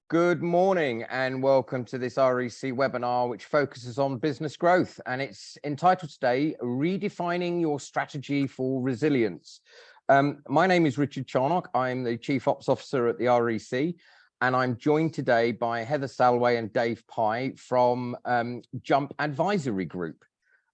Good morning and welcome to this REC webinar, which focuses on business growth. And it's entitled today, Redefining Your Strategy for Resilience. My name is Richard Charnock. I'm the Chief Ops Officer at the REC, and I'm joined today by Heather Salway and Dave Pye from Jump Advisory Group.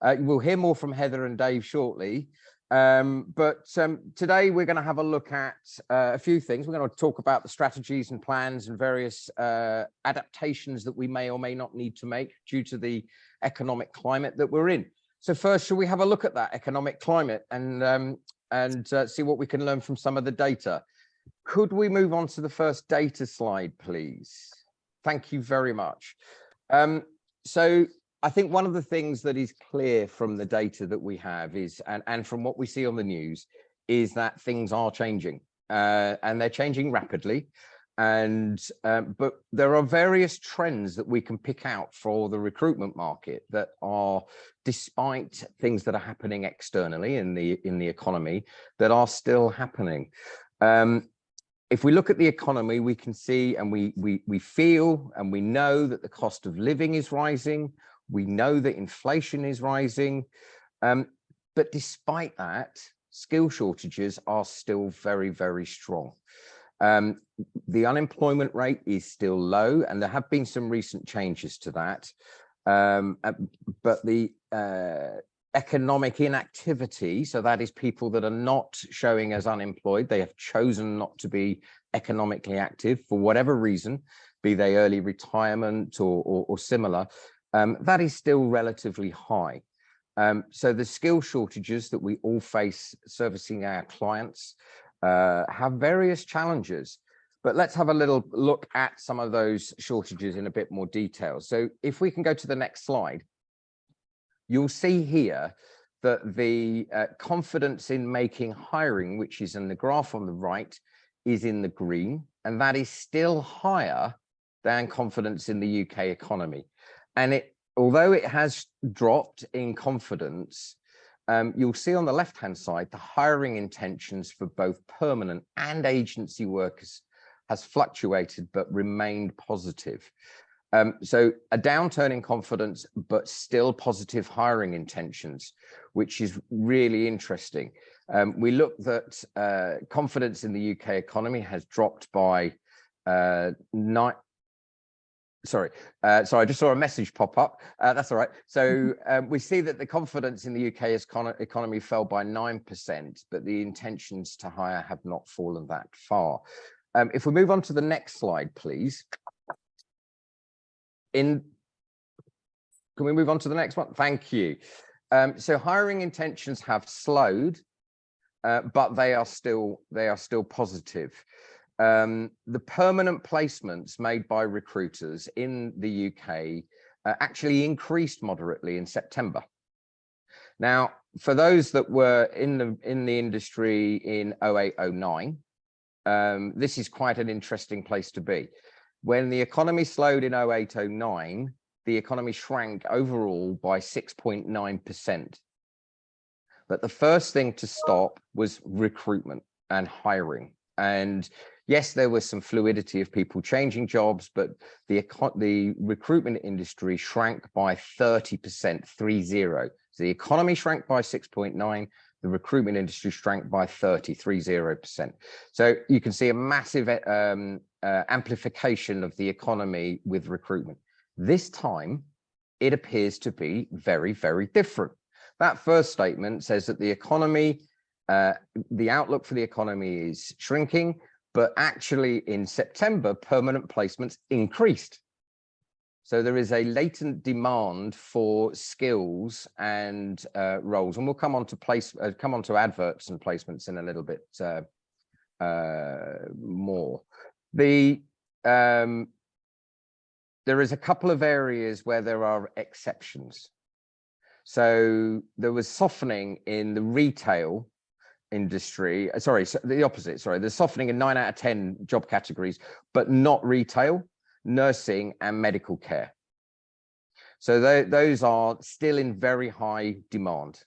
We'll hear more from Heather and Dave shortly. Today we're going to have a look at a few things. We're going to talk about the strategies and plans and various adaptations that we may or may not need to make due to the economic climate that we're in. So first, shall we have a look at that economic climate and see what we can learn from some of the data? Could we move on to the first data slide, please? Thank you very much. So I think one of the things that is clear from the data that we have is, and from what we see on the news, is that things are changing and they're changing rapidly. But there are various trends that we can pick out for the recruitment market that are, despite things that are happening externally in the economy, that are still happening. If we look at the economy, we can see and we feel and we know that the cost of living is rising. We know that inflation is rising, but despite that, skill shortages are still very, very strong. The unemployment rate is still low, and there have been some recent changes to that. But the economic inactivity, so that is people that are not showing as unemployed, they have chosen not to be economically active for whatever reason, be they early retirement or similar. That is still relatively high. So the skill shortages that we all face servicing our clients have various challenges. But let's have a little look at some of those shortages in a bit more detail. So if we can go to the next slide, you'll see here that the confidence in making hiring, which is in the graph on the right, is in the green, and that is still higher than confidence in the UK economy. And although it has dropped in confidence, you'll see on the left-hand side, the hiring intentions for both permanent and agency workers has fluctuated but remained positive. So a downturn in confidence, but still positive hiring intentions, which is really interesting. We looked that confidence in the UK economy has dropped by Sorry, I just saw a message pop up. That's all right. So we see that the confidence in the UK economy fell by 9%, but the intentions to hire have not fallen that far. If we move on to the next slide, please. Can we move on to the next one? Thank you. So hiring intentions have slowed, but they are still positive. The permanent placements made by recruiters in the UK actually increased moderately in September. Now, for those that were in the industry in 08-09, this is quite an interesting place to be. When the economy slowed in 08-09, the economy shrank overall by 6.9%. But the first thing to stop was recruitment and hiring. And yes, there was some fluidity of people changing jobs, but the recruitment industry shrank by 30%, 30. So the economy shrank by 6.9, the recruitment industry shrank by 30%. So you can see a massive amplification of the economy with recruitment. This time, it appears to be very, very different. That first statement says that the economy, the outlook for the economy is shrinking, but actually in September, permanent placements increased. So there is a latent demand for skills and roles, and we'll come on to adverts and placements in a little bit more. There is a couple of areas where there are exceptions. So there was softening in the retail industry, the opposite, there's softening in 9 out of 10 job categories, but not retail, nursing and medical care. So those are still in very high demand.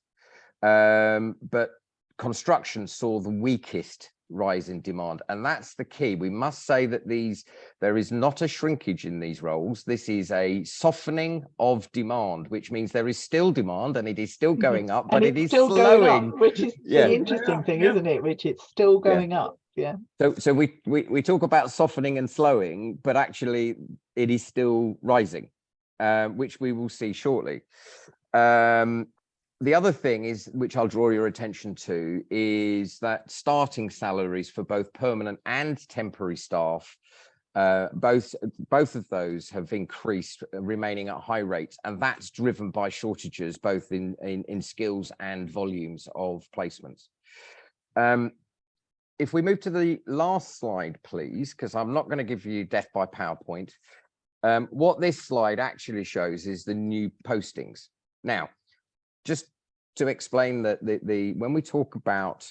But construction saw the weakest rise in demand, and that's the key. We must say that there is not a shrinkage in these roles. This is a softening of demand, which means there is still demand and it is still going up, but it is still slowing, going up, which is the interesting thing, isn't it, Rich? It's still going up. So we talk about softening and slowing, but actually it is still rising, which we will see shortly. The other thing is, which I'll draw your attention to, is that starting salaries for both permanent and temporary staff, both of those have increased, remaining at high rates, and that's driven by shortages both in skills and volumes of placements. If we move to the last slide, please, because I'm not going to give you death by PowerPoint. What this slide actually shows is the new postings. Now, just to explain that when we talk about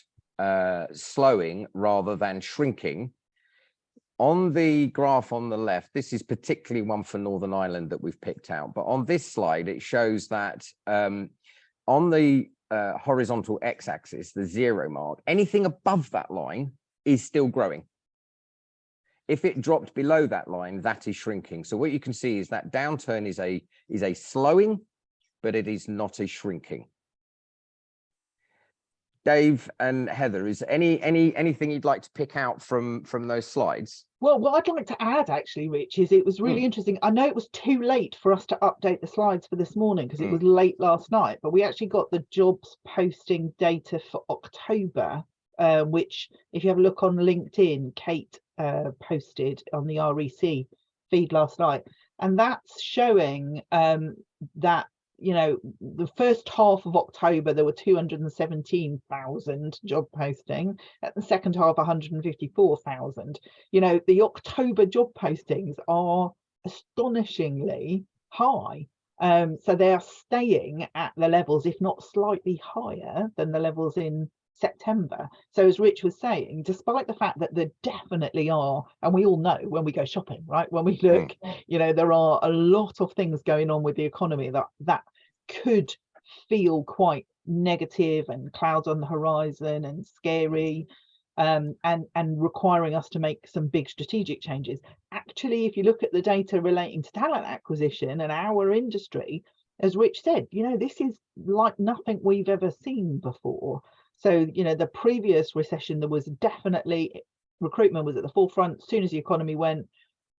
slowing rather than shrinking, on the graph on the left, this is particularly one for Northern Ireland that we've picked out, but on this slide, it shows that on the horizontal x-axis, the 0 mark, anything above that line is still growing. If it dropped below that line, that is shrinking. So what you can see is that downturn is a slowing, but it is not a shrinking. Dave and Heather, is anything you'd like to pick out from those slides? Well, what I'd like to add, actually, Rich, is it was really interesting. I know it was too late for us to update the slides for this morning because it was late last night, but we actually got the jobs posting data for October, which, if you have a look on LinkedIn, Kate posted on the REC feed last night, and that's showing that, you know, the first half of October there were 217,000 job posting. At the second half, 154,000. You know, the October job postings are astonishingly high. So they are staying at the levels, if not slightly higher than the levels in September. So as Rich was saying, despite the fact that there definitely are, and we all know when we go shopping, right, when we look, you know, there are a lot of things going on with the economy that could feel quite negative and clouds on the horizon and scary, and requiring us to make some big strategic changes. Actually, if you look at the data relating to talent acquisition and our industry, as Rich said, you know, this is like nothing we've ever seen before. So, you know, the previous recession, there was definitely, recruitment was at the forefront. As soon as the economy went,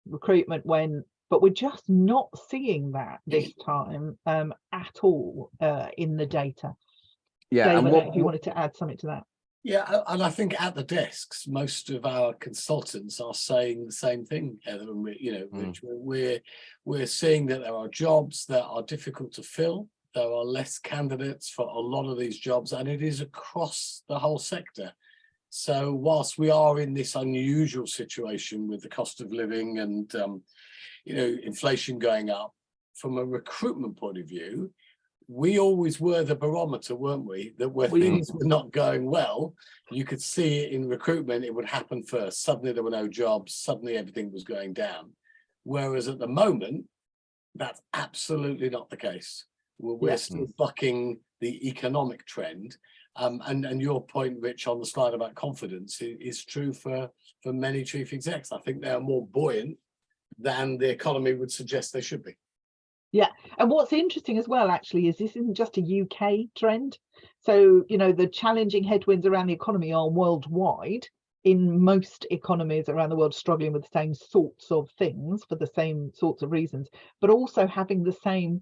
recruitment went, but we're just not seeing that this time at all in the data. Yeah, Dave, and I don't know if you wanted to add something to that. Yeah, and I think at the desks, most of our consultants are saying the same thing, Heather, and Rich, we're seeing that there are jobs that are difficult to fill. There are less candidates for a lot of these jobs, and it is across the whole sector. So whilst we are in this unusual situation with the cost of living and inflation going up, from a recruitment point of view, we always were the barometer, weren't we? That where things were not going well, you could see it in recruitment, it would happen first. Suddenly there were no jobs, suddenly everything was going down. Whereas at the moment, that's absolutely not the case. We're still bucking the economic trend. And your point, Rich, on the slide about confidence is true for many chief execs. I think they are more buoyant than the economy would suggest they should be. Yeah, and what's interesting as well, actually, is this isn't just a UK trend. So, you know, the challenging headwinds around the economy are worldwide. In most economies around the world, struggling with the same sorts of things for the same sorts of reasons, but also having the same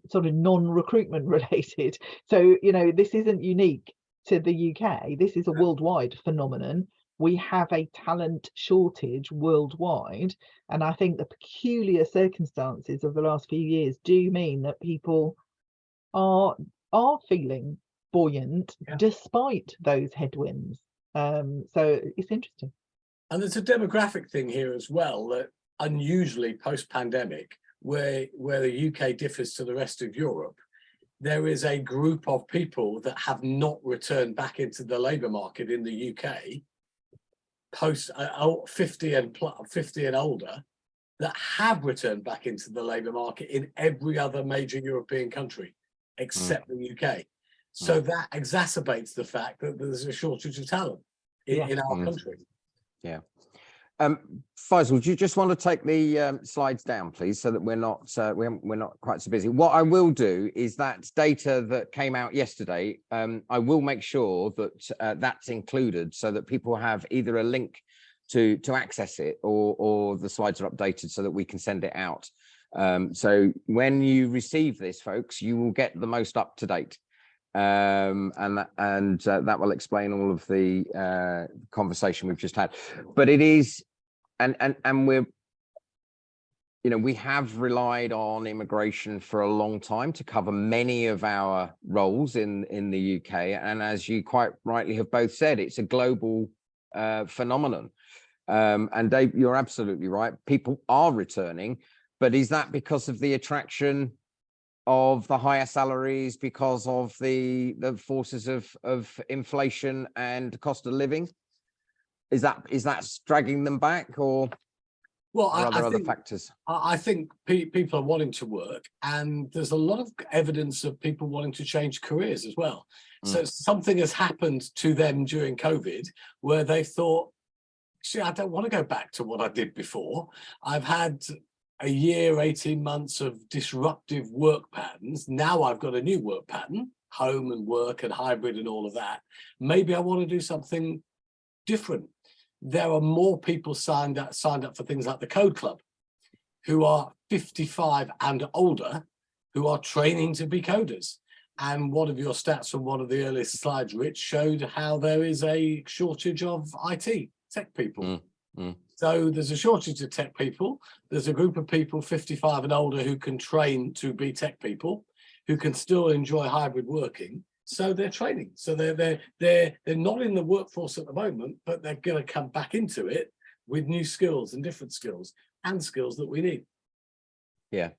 sort of non-recruitment related. So, you know, this isn't unique to the UK. This is a worldwide phenomenon. We have a talent shortage worldwide, and I think the peculiar circumstances of the last few years do mean that people are feeling buoyant despite those headwinds. So it's interesting. And there's a demographic thing here as well, that unusually post-pandemic, where the UK differs to the rest of Europe, there is a group of people that have not returned back into the labour market in the UK post 50 and older, that have returned back into the labour market in every other major European country except the UK. So that exacerbates the fact that there's a shortage of talent. in our country. Yeah. Faisal, do you just want to take the slides down, please, so that we're not quite so busy? What I will do is that data that came out yesterday, I will make sure that that's included so that people have either a link to access it or the slides are updated so that we can send it out. So when you receive this, folks, you will get the most up to date. And that will explain all of the conversation we've just had. But it is, and we're, we have relied on immigration for a long time to cover many of our roles in the UK. And as you quite rightly have both said, it's a global phenomenon. And Dave, you're absolutely right. People are returning, but is that because of the attraction of the higher salaries, because of the forces of inflation and cost of living? Is that dragging them back, or are there other factors? I think people are wanting to work, and there's a lot of evidence of people wanting to change careers as well. So something has happened to them during COVID where they thought, actually, I don't want to go back to what I did before. I've had a year, 18 months of disruptive work patterns. Now I've got a new work pattern, home and work and hybrid and all of that. Maybe I want to do something different. There are more people signed up for things like the Code Club, who are 55 and older, who are training to be coders. And one of your stats from one of the earliest slides, Rich, showed how there is a shortage of IT tech people. So there's a shortage of tech people. There's a group of people 55 and older who can train to be tech people, who can still enjoy hybrid working. So they're training. So they're not in the workforce at the moment, but they're going to come back into it with new skills and different skills and skills that we need. Yeah.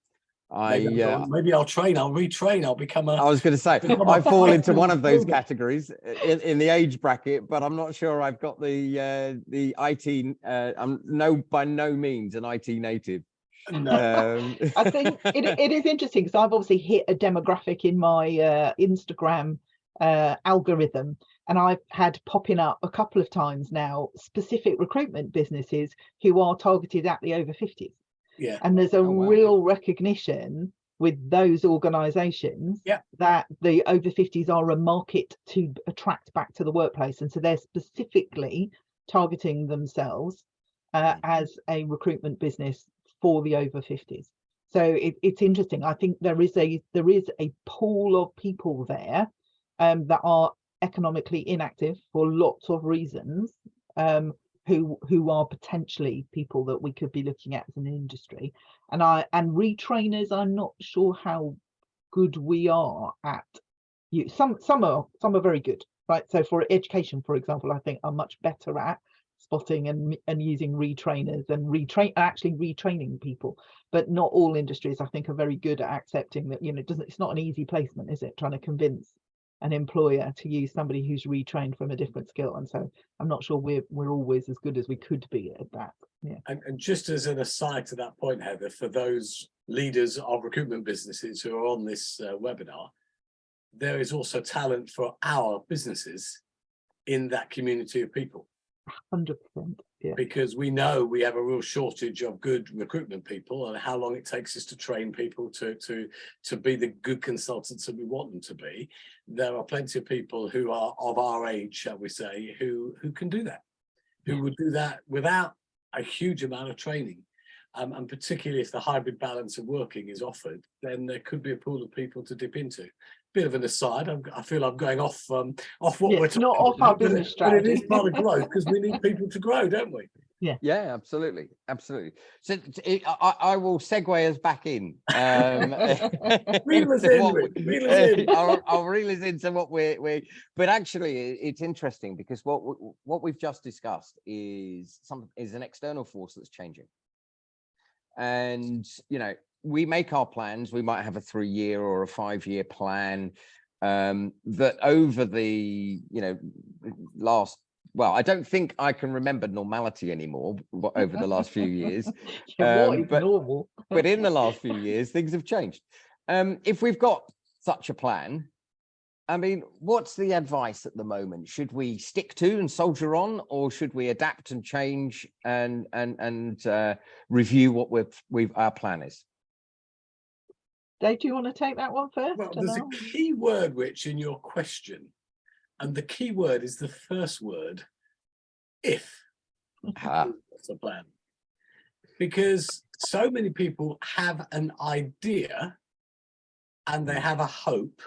Maybe I'll retrain, I'll become a... I was going to say, I fall into one of those categories in the age bracket, but I'm not sure I've got the IT, I'm by no means an IT native. No. I think it is interesting because I've obviously hit a demographic in my Instagram algorithm, and I've had popping up a couple of times now specific recruitment businesses who are targeted at the over 50s. Yeah. And there's a real recognition with those organizations that the over 50s are a market to attract back to the workplace, and so they're specifically targeting themselves as a recruitment business for the over 50s. So it's interesting. I think there is a pool of people there that are economically inactive for lots of reasons, who are potentially people that we could be looking at as an industry. And retrainers, I'm not sure how good we are at. Some are very good, right? So for education, for example, I think are much better at spotting and using retrainers and retraining people. But not all industries, I think, are very good at accepting that, it's not an easy placement, is it? Trying to convince an employer to use somebody who's retrained from a different skill. And so I'm not sure we're always as good as we could be at that. Yeah. And just as an aside to that point, Heather, for those leaders of recruitment businesses who are on this webinar, there is also talent for our businesses in that community of people. 100%. Yeah. Because we know we have a real shortage of good recruitment people, and how long it takes us to train people to be the good consultants that we want them to be. There are plenty of people who are of our age, shall we say, who can do that, who would do that without a huge amount of training. And particularly if the hybrid balance of working is offered, then there could be a pool of people to dip into. Bit of an aside, I feel I'm going off what we're talking not off our business strategy. But it is part of growth, because we need people to grow, don't we? Yeah, absolutely. So I will segue us back in. Reel us in. I'll reel us into what we're. But actually, it's interesting because what we've just discussed is an external force that's changing. And we make our plans. We might have a 3-year or a 5-year plan that over the last. Well, I don't think I can remember normality anymore over the last few years. What is normal? But in the last few years, things have changed. If we've got such a plan, I mean, what's the advice at the moment? Should we stick to and soldier on, or should we adapt and change and review what our plan is? Dave, do you want to take that one first? Well, there's a key word, Rich, in your question, and the key word is the first word, if. That's a plan. Because so many people have an idea, and they have a hope,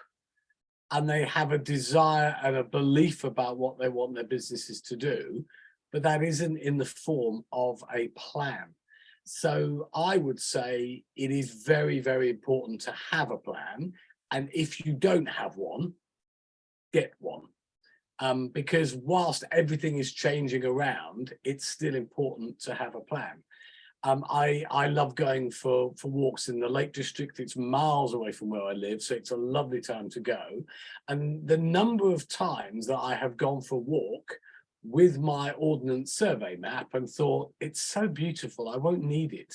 and they have a desire and a belief about what they want their businesses to do, but that isn't in the form of a plan. So I would say it is very, very important to have a plan. And if you don't have one, get one. Because whilst everything is changing around, it's still important to have a plan. I love going for walks in the Lake District. It's miles away from where I live, so it's a lovely time to go. And the number of times that I have gone for a walk with my ordnance survey map and thought, it's so beautiful, I won't need it.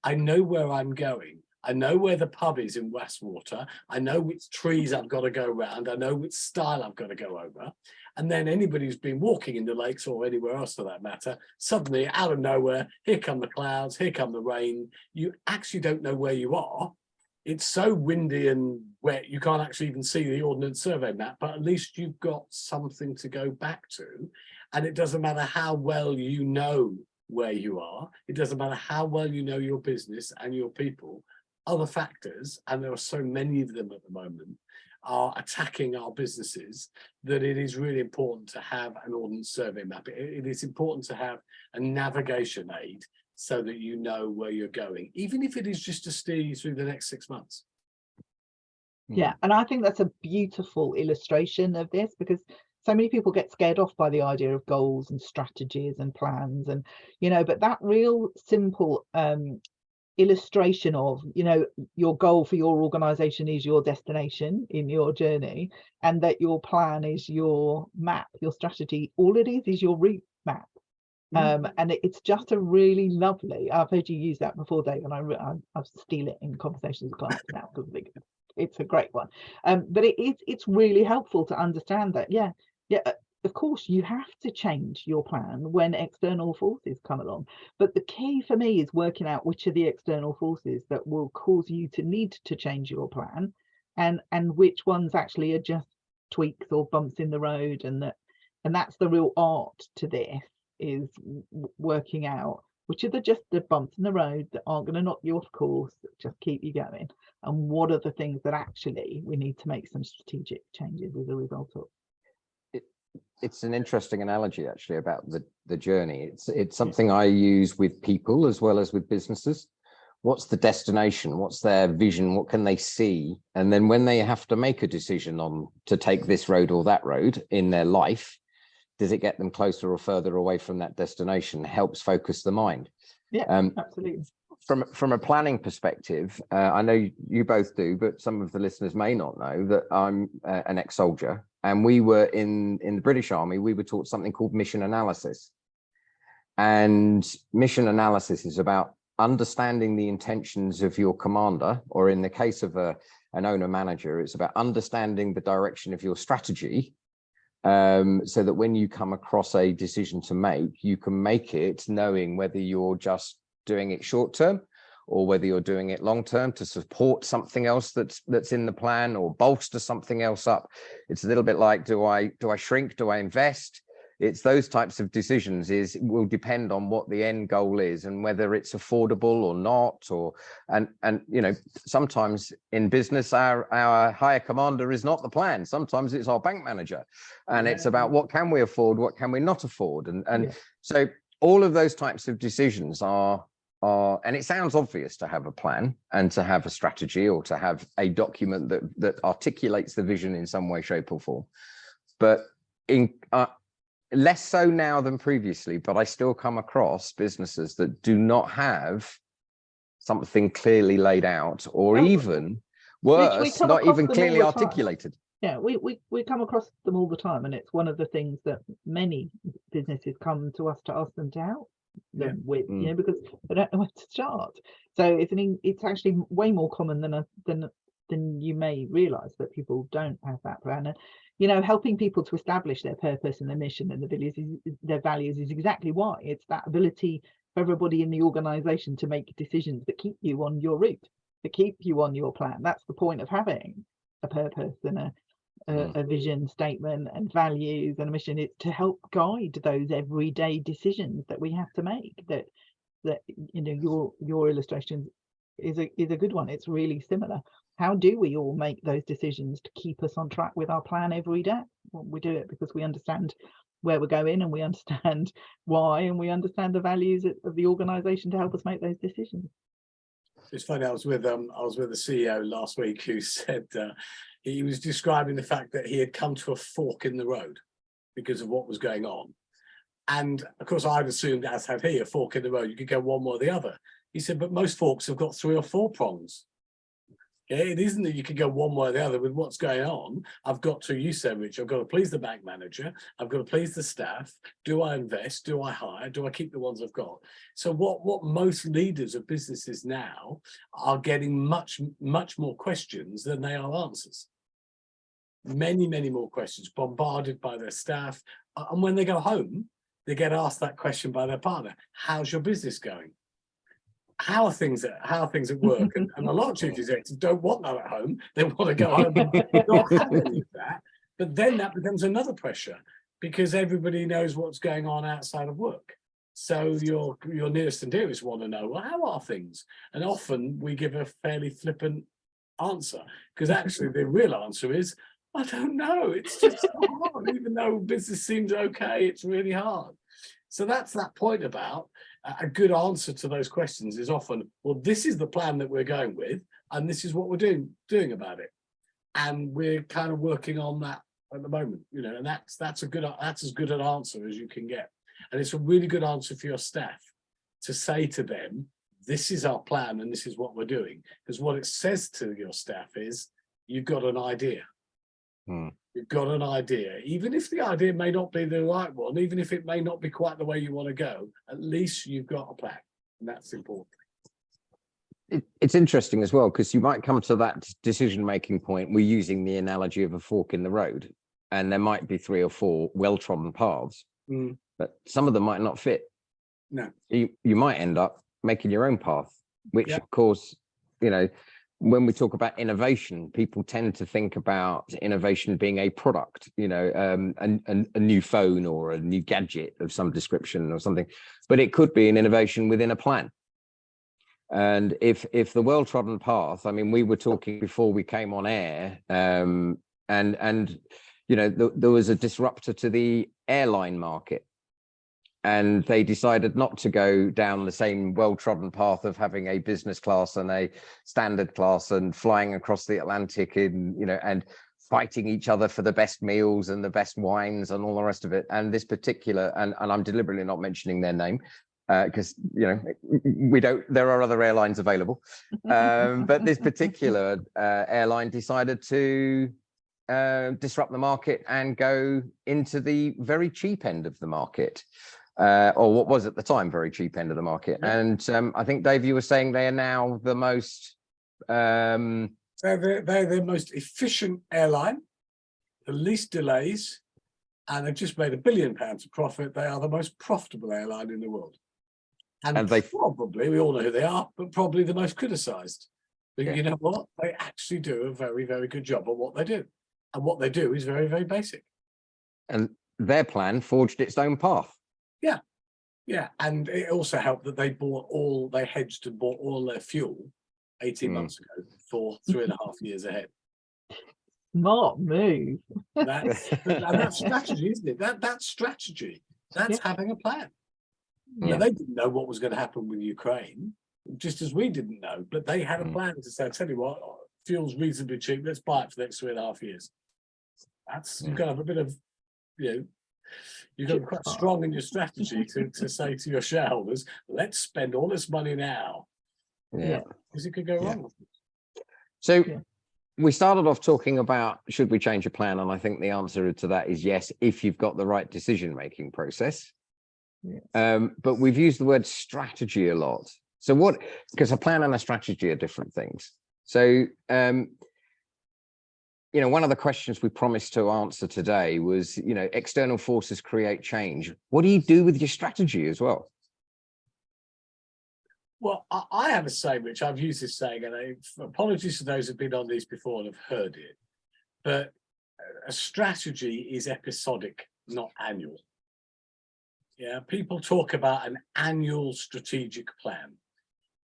I know where I'm going. I know where the pub is in Westwater. I know which trees I've got to go around. I know which style I've got to go over. And then anybody who's been walking in the lakes or anywhere else for that matter, suddenly out of nowhere, here come the clouds, here come the rain. You actually don't know where you are. It's so windy and wet, you can't actually even see the Ordnance Survey map, but at least you've got something to go back to. And it doesn't matter how well you know where you are. It doesn't matter how well you know your business and your people. Other factors, and there are so many of them at the moment, are attacking our businesses, that it is really important to have an Ordnance Survey map. It is important to have a navigation aid so that you know where you're going, even if it is just to steer you through the next 6 months. Yeah, and I think that's a beautiful illustration of this, because so many people get scared off by the idea of goals and strategies and plans, and but that real simple illustration of your goal for your organization is your destination in your journey, and that your plan is your map, your strategy, all it is your route map. And it's just a really lovely, I've heard you use that before, Dave, and I steal it in conversations with clients now because it's a great one. But it's really helpful to understand that of course you have to change your plan when external forces come along, but the key for me is working out which are the external forces that will cause you to need to change your plan, and which ones actually are just tweaks or bumps in the road, and that's the real art to this, is working out which are just the bumps in the road that aren't going to knock you off course, just keep you going, and what are the things that actually we need to make some strategic changes as a result of. It's an interesting analogy actually about the journey. It's something I use with people as well as with businesses. What's the destination? What's their vision? What can they see? And then when they have to make a decision on to take this road or that road in their life, does it get them closer or further away from that destination? Helps focus the mind. Yeah, absolutely. From a planning perspective, I know you both do, but some of the listeners may not know that I'm an ex-soldier, and we were in the British Army. We were taught something called mission analysis, and mission analysis is about understanding the intentions of your commander, or in the case of an owner manager, it's about understanding the direction of your strategy, so that when you come across a decision to make, you can make it knowing whether you're just doing it short term or whether you're doing it long term to support something else that's in the plan or bolster something else up. It's a little bit like, do I shrink, do I invest? It's those types of decisions will depend on what the end goal is and whether it's affordable or not, and sometimes in business our higher commander is not the plan. Sometimes it's our bank manager, and it's about what can we afford, what can we not afford, and so all of those types of decisions are, and it sounds obvious to have a plan and to have a strategy or to have a document that articulates the vision in some way, shape or form, but less so now than previously, but I still come across businesses that do not have something clearly laid out, or even worse, not even clearly articulated. Yeah, we come across them all the time, and it's one of the things that many businesses come to us to ask them to help them with, because they don't know where to start. So it's actually way more common than then you may realize that people don't have that plan. And, you know, helping people to establish their purpose and their mission and their values is exactly why. It's that ability for everybody in the organization to make decisions that keep you on your route, that keep you on your plan. That's the point of having a purpose and a vision statement and values and a mission. It's to help guide those everyday decisions that we have to make. That you know, your illustration is a good one. It's really similar. How do we all make those decisions to keep us on track with our plan every day? Well, we do it because we understand where we're going, and we understand why, and we understand the values of the organization to help us make those decisions. It's funny, I was with the CEO last week who said he was describing the fact that he had come to a fork in the road because of what was going on. And of course, I'd assumed, as had he, a fork in the road, you could go one way or the other. He said, but most forks have got 3 or 4 prongs. Yeah, it isn't that you could go one way or the other with what's going on. I've got to, you said, Rich, I've got to please the bank manager. I've got to please the staff. Do I invest? Do I hire? Do I keep the ones I've got? So what most leaders of businesses now are getting much more questions than they are answers. Many more questions, bombarded by their staff. And when they go home, they get asked that question by their partner. How's your business going? How are things at work? And a lot of chief executives don't want that at home. They want to go home and not have any of that. But then that becomes another pressure because everybody knows what's going on outside of work. So your nearest and dearest want to know, well, how are things? And often we give a fairly flippant answer because actually the real answer is, I don't know. It's just so hard. Even though business seems okay, it's really hard. So that's that point about a good answer to those questions is often, well, this is the plan that we're going with, and this is what we're doing about it. And we're kind of working on that at the moment, you know, and that's as good an answer as you can get. And it's a really good answer for your staff to say to them, this is our plan and this is what we're doing. Because what it says to your staff is, you've got an idea. You've got an idea, even if the idea may not be the right one, even if it may not be quite the way you want to go, at least you've got a plan, and that's important. It's interesting as well, because you might come to that decision-making point. We're using the analogy of a fork in the road, and there might be 3 or 4 well-trodden paths, but some of them might not fit. No, you might end up making your own path, which of course, you know, when we talk about innovation, people tend to think about innovation being a product, you know, a new phone or a new gadget of some description or something, but it could be an innovation within a plan. And if the well-trodden path, I mean, we were talking before we came on air, and you know, there was a disruptor to the airline market. And they decided not to go down the same well-trodden path of having a business class and a standard class and flying across the Atlantic in, you know, and fighting each other for the best meals and the best wines and all the rest of it. And this particular, and I'm deliberately not mentioning their name because, you know, there are other airlines available. But this particular airline decided to disrupt the market and go into the very cheap end of the market. Or what was at the time very cheap end of the market. And I think, Dave, you were saying they are now the most they're the most efficient airline, the least delays, and they've just made £1 billion of profit. They are the most profitable airline in the world, and they probably, we all know who they are, but probably the most criticized. But you know what, they actually do a very good job at what they do, and what they do is very basic, and their plan forged its own path. Yeah, and it also helped that they hedged and bought all their fuel 18 months ago for 3.5 years ahead. Smart move. That's strategy, isn't it? That's strategy. That's having a plan. Now, they didn't know what was going to happen with Ukraine, just as we didn't know, but they had a plan to say, I tell you what, fuel's reasonably cheap, let's buy it for the next 3.5 years. That's, you've got to have a bit of, you know, you've got to be quite strong in your strategy to say to your shareholders, let's spend all this money now. Because it could go wrong. So we started off talking about, should we change a plan? And I think the answer to that is yes, if you've got the right decision-making process. But we've used the word strategy a lot. So because a plan and a strategy are different things. So you know, one of the questions we promised to answer today was, you know, external forces create change. What do you do with your strategy as well? Well, I have a saying, which I've used this saying, and apologies to those who've been on these before and have heard it, but a strategy is episodic, not annual. Yeah, people talk about an annual strategic plan,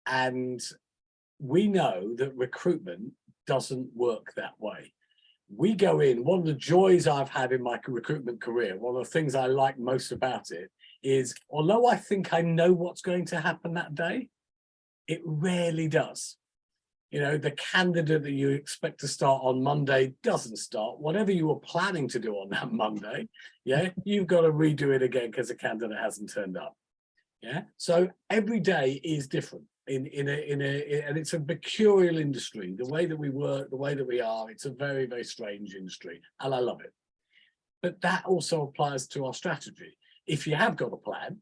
and we know that recruitment doesn't work that way. We go in, one of the joys I've had in my recruitment career, one of the things I like most about it is, although I think I know what's going to happen that day, it rarely does. You know, the candidate that you expect to start on Monday doesn't start. Whatever you were planning to do on that Monday, yeah, you've got to redo it again because the candidate hasn't turned up. Yeah, so every day is different and it's a mercurial industry. The way that we work, the way that we are, it's a very, very strange industry, and I love it. But that also applies to our strategy. If you have got a plan,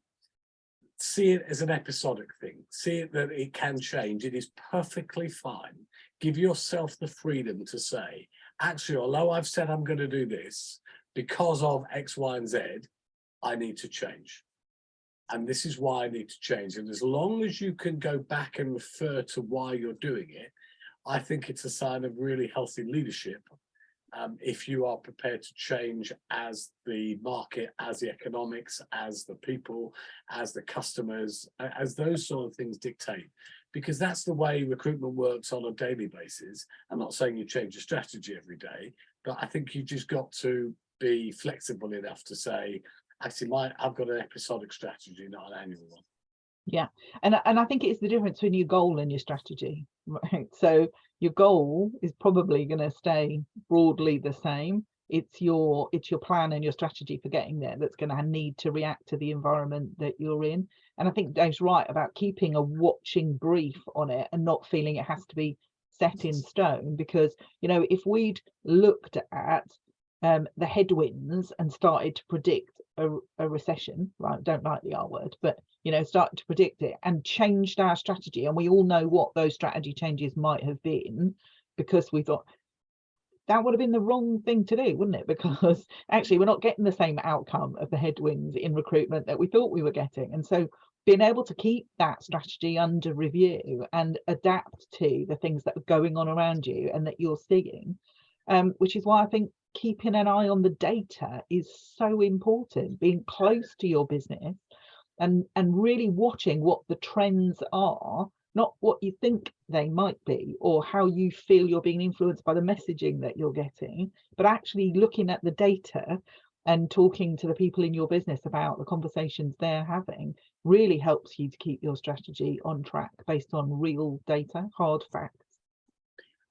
see it as an episodic thing. See it that it can change. It is perfectly fine. Give yourself the freedom to say, actually, although I've said I'm going to do this, because of X, Y, and Z, I need to change. And this is why I need to change. And as long as you can go back and refer to why you're doing it, I think it's a sign of really healthy leadership. If you are prepared to change as the market, as the economics, as the people, as the customers, as those sort of things dictate, because that's the way recruitment works on a daily basis. I'm not saying you change your strategy every day, but I think you just got to be flexible enough to say, actually, I've got an episodic strategy, not an annual one. Yeah, and I think it's the difference between your goal and your strategy, right? So your goal is probably going to stay broadly the same. It's your plan and your strategy for getting there that's going to need to react to the environment that you're in. And I think Dave's right about keeping a watching brief on it and not feeling it has to be set in stone, because, you know, if we'd looked at the headwinds and started to predict a recession, right? Don't like the R word, but, you know, started to predict it and changed our strategy. And we all know what those strategy changes might have been, because we thought that would have been the wrong thing to do, wouldn't it? Because actually we're not getting the same outcome of the headwinds in recruitment that we thought we were getting. And so being able to keep that strategy under review and adapt to the things that are going on around you and that you're seeing, which is why I think keeping an eye on the data is so important, being close to your business and really watching what the trends are, not what you think they might be or how you feel you're being influenced by the messaging that you're getting, but actually looking at the data and talking to the people in your business about the conversations they're having really helps you to keep your strategy on track based on real data, hard facts.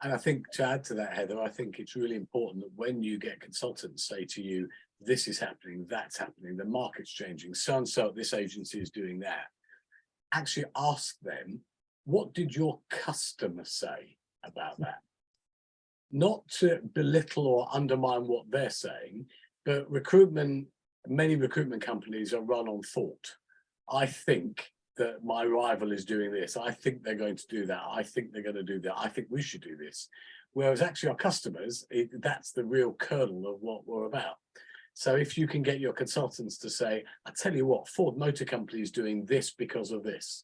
And I think, to add to that, Heather, I think it's really important that when you get consultants say to you, this is happening, that's happening, the market's changing, so and so, this agency is doing that, actually ask them, what did your customer say about that? Not to belittle or undermine what they're saying, but many recruitment companies are run on thought. I think that my rival is doing this. I think they're going to do that. I think they're going to do that. I think we should do this. Whereas actually our customers, that's the real kernel of what we're about. So if you can get your consultants to say, I tell you what, Ford Motor Company is doing this because of this.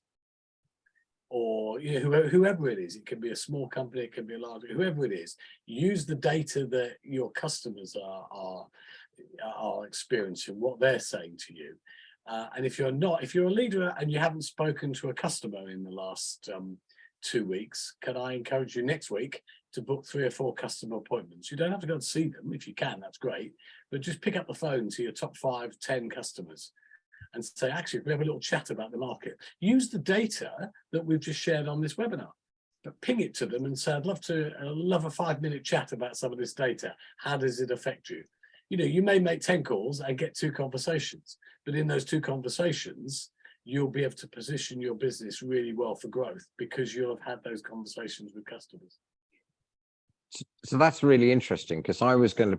Or, you know, whoever it is, it can be a small company, it can be a large, whoever it is, use the data that your customers are experiencing, what they're saying to you. And if you're a leader and you haven't spoken to a customer in the last 2 weeks, can I encourage you next week to book 3 or 4 customer appointments? You don't have to go and see them. If you can, that's great. But just pick up the phone to your top 5, 10 customers and say, actually, we have a little chat about the market. Use the data that we've just shared on this webinar, but ping it to them and say, I'd love a 5-minute chat about some of this data. How does it affect you? You know, you may make 10 calls and get 2 conversations, but in those 2 conversations, you'll be able to position your business really well for growth because you'll have had those conversations with customers. So that's really interesting, because I'm going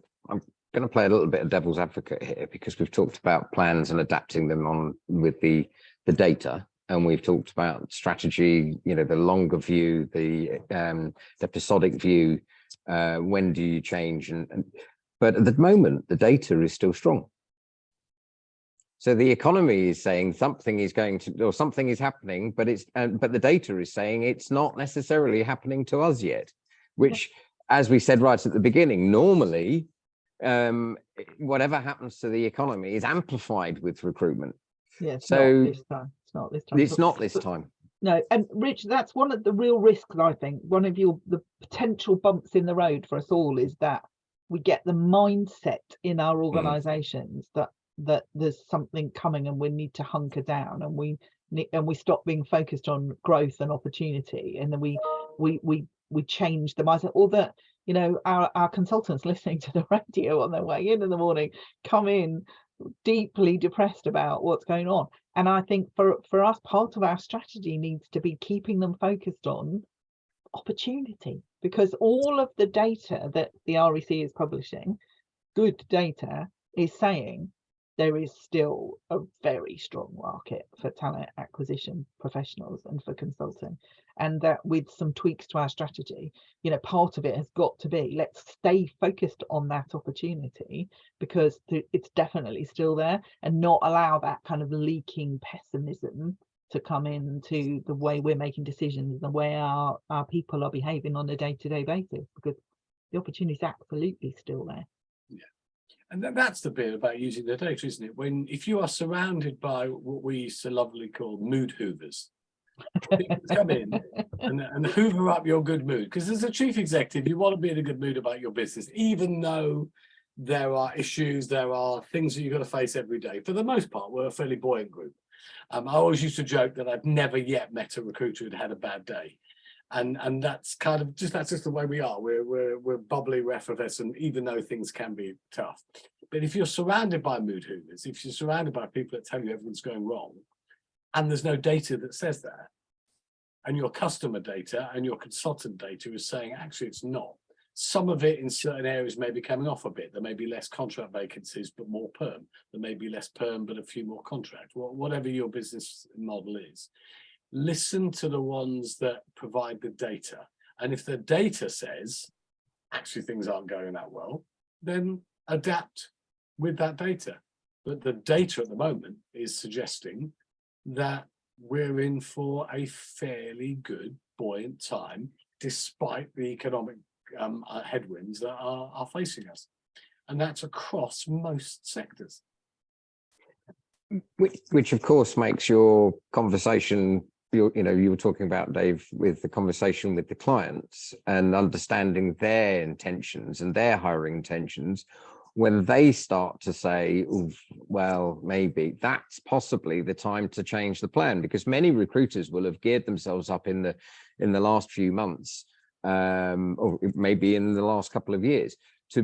to play a little bit of devil's advocate here, because we've talked about plans and adapting them on with the data, and we've talked about strategy, you know, the longer view, the episodic view, When do you change? But at the moment, the data is still strong. So the economy is saying something is going to, or something is happening, but but the data is saying it's not necessarily happening to us yet, which, as we said right at the beginning, normally, whatever happens to the economy is amplified with recruitment. Yeah, so it's not this time. It's not this time. No, and Rich, that's one of the real risks, I think. One of the potential bumps in the road for us all is that we get the mindset in our organizations that there's something coming and we need to hunker down, and we stop being focused on growth and opportunity, and then we change the mindset. Or that, you know, our consultants listening to the radio on their way in the morning come in deeply depressed about what's going on. And I think for us, part of our strategy needs to be keeping them focused on opportunity, because all of the data that the REC is publishing, good data, is saying there is still a very strong market for talent acquisition professionals and for consulting. And that with some tweaks to our strategy, you know, part of it has got to be, let's stay focused on that opportunity, because it's definitely still there, and not allow that kind of leaking pessimism to come into the way we're making decisions, the way our people are behaving on a day-to-day basis, because the opportunity is absolutely still there. Yeah. And that's the bit about using the data, isn't it? If you are surrounded by what we used to lovingly call mood hoovers, come in and hoover up your good mood, because as a chief executive, you want to be in a good mood about your business, even though there are issues, there are things that you've got to face every day. For the most part, we're a fairly buoyant group. I always used to joke that I'd never yet met a recruiter who'd had a bad day. And that's kind of that's just the way we are. We're bubbly, we're effervescent, even though things can be tough. But if you're surrounded by mood hoovers, if you're surrounded by people that tell you everything's going wrong, and there's no data that says that, and your customer data and your consultant data is saying actually it's not. Some of it in certain areas may be coming off a bit. There may be less contract vacancies, but more perm. There may be less perm, but a few more contract. Whatever your business model is, listen to the ones that provide the data. And if the data says actually things aren't going that well, then adapt with that data. But the data at the moment is suggesting that we're in for a fairly good, buoyant time, despite the economic headwinds that are facing us. And that's across most sectors. Which of course makes your conversation, you were talking about, Dave, with the conversation with the clients and understanding their intentions and their hiring intentions. When they start to say, well, maybe that's possibly the time to change the plan, because many recruiters will have geared themselves up in the last few months, or maybe in the last couple of years, to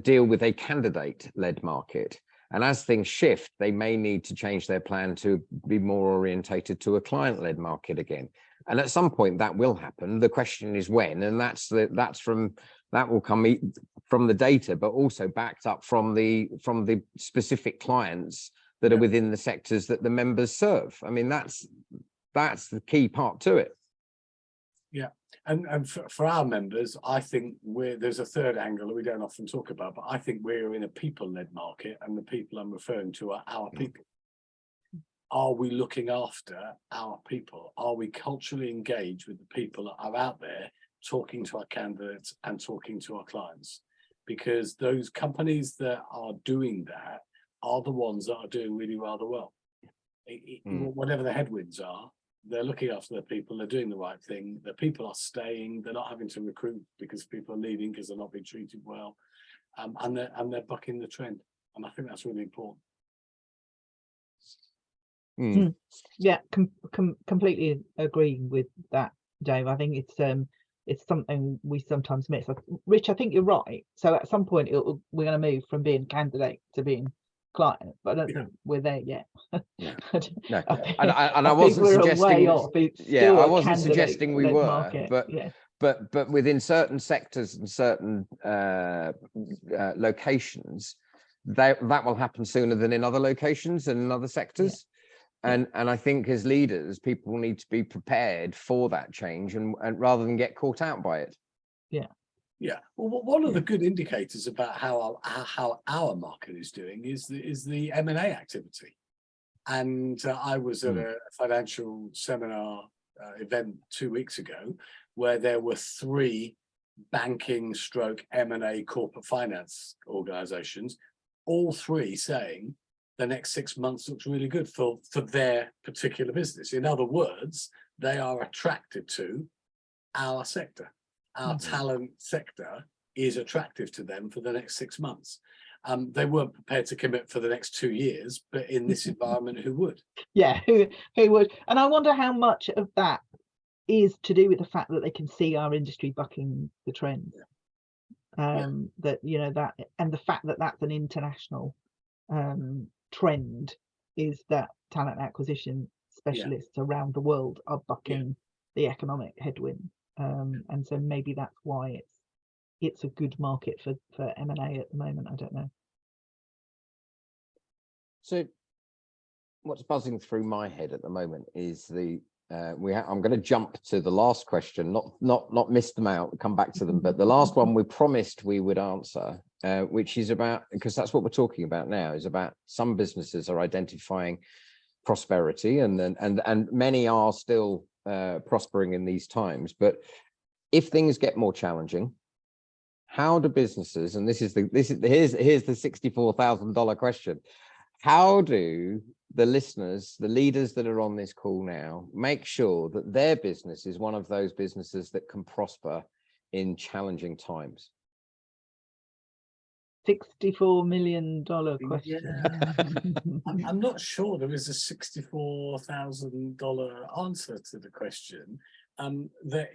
deal with a candidate-led market. And as things shift, they may need to change their plan to be more orientated to a client-led market again. And at some point that will happen. The question is when, and that will come from the data, but also backed up from the specific clients that are within the sectors that the members serve. I mean, that's the key part to it. Yeah, and for our members, I think there's a third angle that we don't often talk about, but I think we're in a people-led market, and the people I'm referring to are our people. Are we looking after our people? Are we culturally engaged with the people that are out there talking to our candidates and talking to our clients? Because those companies that are doing that are the ones that are doing really rather well. Whatever the headwinds are, they're looking after their people, they're doing the right thing, the people are staying, they're not having to recruit because people are leaving because they're not being treated well, and they're bucking the trend. And I think that's really important. Yeah, completely agree with that, Dave. I think it's something we sometimes miss. Rich, I think you're right. So at some point we're going to move from being candidate to being client, but I don't think we're there yet. No. I wasn't suggesting I wasn't suggesting we were market. but within certain sectors and certain locations, that will happen sooner than in other locations and in other sectors. And I think as leaders, people need to be prepared for that change and rather than get caught out by it. Yeah. Well, one of the good indicators about how our market is doing is the M&A activity. And I was at a financial seminar event 2 weeks ago where there were 3 banking stroke M&A corporate finance organizations, all 3 saying the next 6 months looks really good for their particular business. In other words, they are attracted to our sector. Our talent sector is attractive to them for the next 6 months. They weren't prepared to commit for the next 2 years, but in this environment, who would? Yeah, who would? And I wonder how much of that is to do with the fact that they can see our industry bucking the trends. That, you know, that, and the fact that that's an international trend, is that talent acquisition specialists around the world are bucking the economic headwind. And so maybe that's why it's a good market for M&A at the moment. I don't know. So what's buzzing through my head at the moment is I'm going to jump to the last question, not miss them out, come back to them, but the last one we promised we would answer, which is about, because that's what we're talking about now, is about some businesses are identifying prosperity, and many are still prospering in these times. But if things get more challenging, how do businesses, and here's the $64,000 question, how do the listeners, the leaders that are on this call now, make sure that their business is one of those businesses that can prosper in challenging times? $64 million question. Yeah. I'm not sure there is a $64,000 answer to the question. That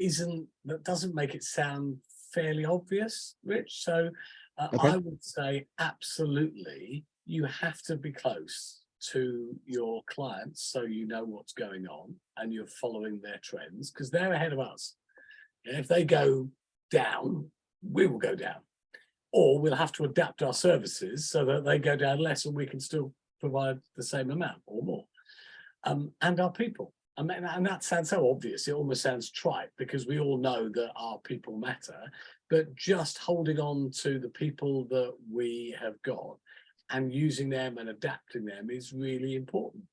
doesn't make it sound fairly obvious, Rich. So Okay. I would say absolutely, you have to be close to your clients so you know what's going on and you're following their trends, because they're ahead of us. If they go down, we will go down, or we'll have to adapt our services so that they go down less and we can still provide the same amount or more. And our people. I mean, and that sounds so obvious, it almost sounds trite, because we all know that our people matter, but just holding on to the people that we have got and using them and adapting them is really important.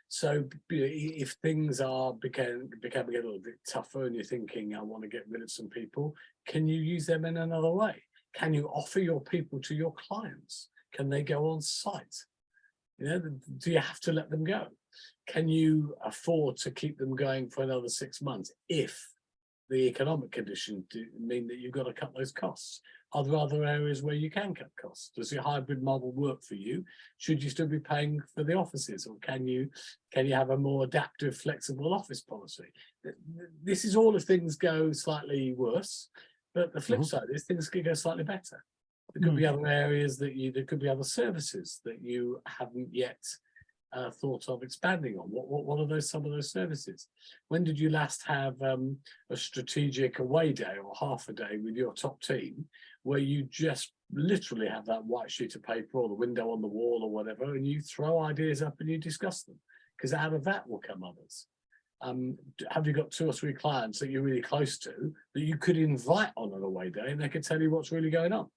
So if things are becoming a little bit tougher and you're thinking, I want to get rid of some people, can you use them in another way? Can you offer your people to your clients? Can they go on site? You know, do you have to let them go? Can you afford to keep them going for another 6 months if the economic conditions mean that you've got to cut those costs? Are there other areas where you can cut costs? Does your hybrid model work for you? Should you still be paying for the offices, or can you have a more adaptive, flexible office policy? This is all if things go slightly worse, but the flip side is things could go slightly better. There could be other areas there could be other services that you haven't yet thought of expanding on. What are some of those services? When did you last have a strategic away day or half a day with your top team where you just literally have that white sheet of paper or the window on the wall or whatever, and you throw ideas up and you discuss them? Because out of that will come others. Have you got 2 or 3 clients that you're really close to that you could invite on an away day and they could tell you what's really going on?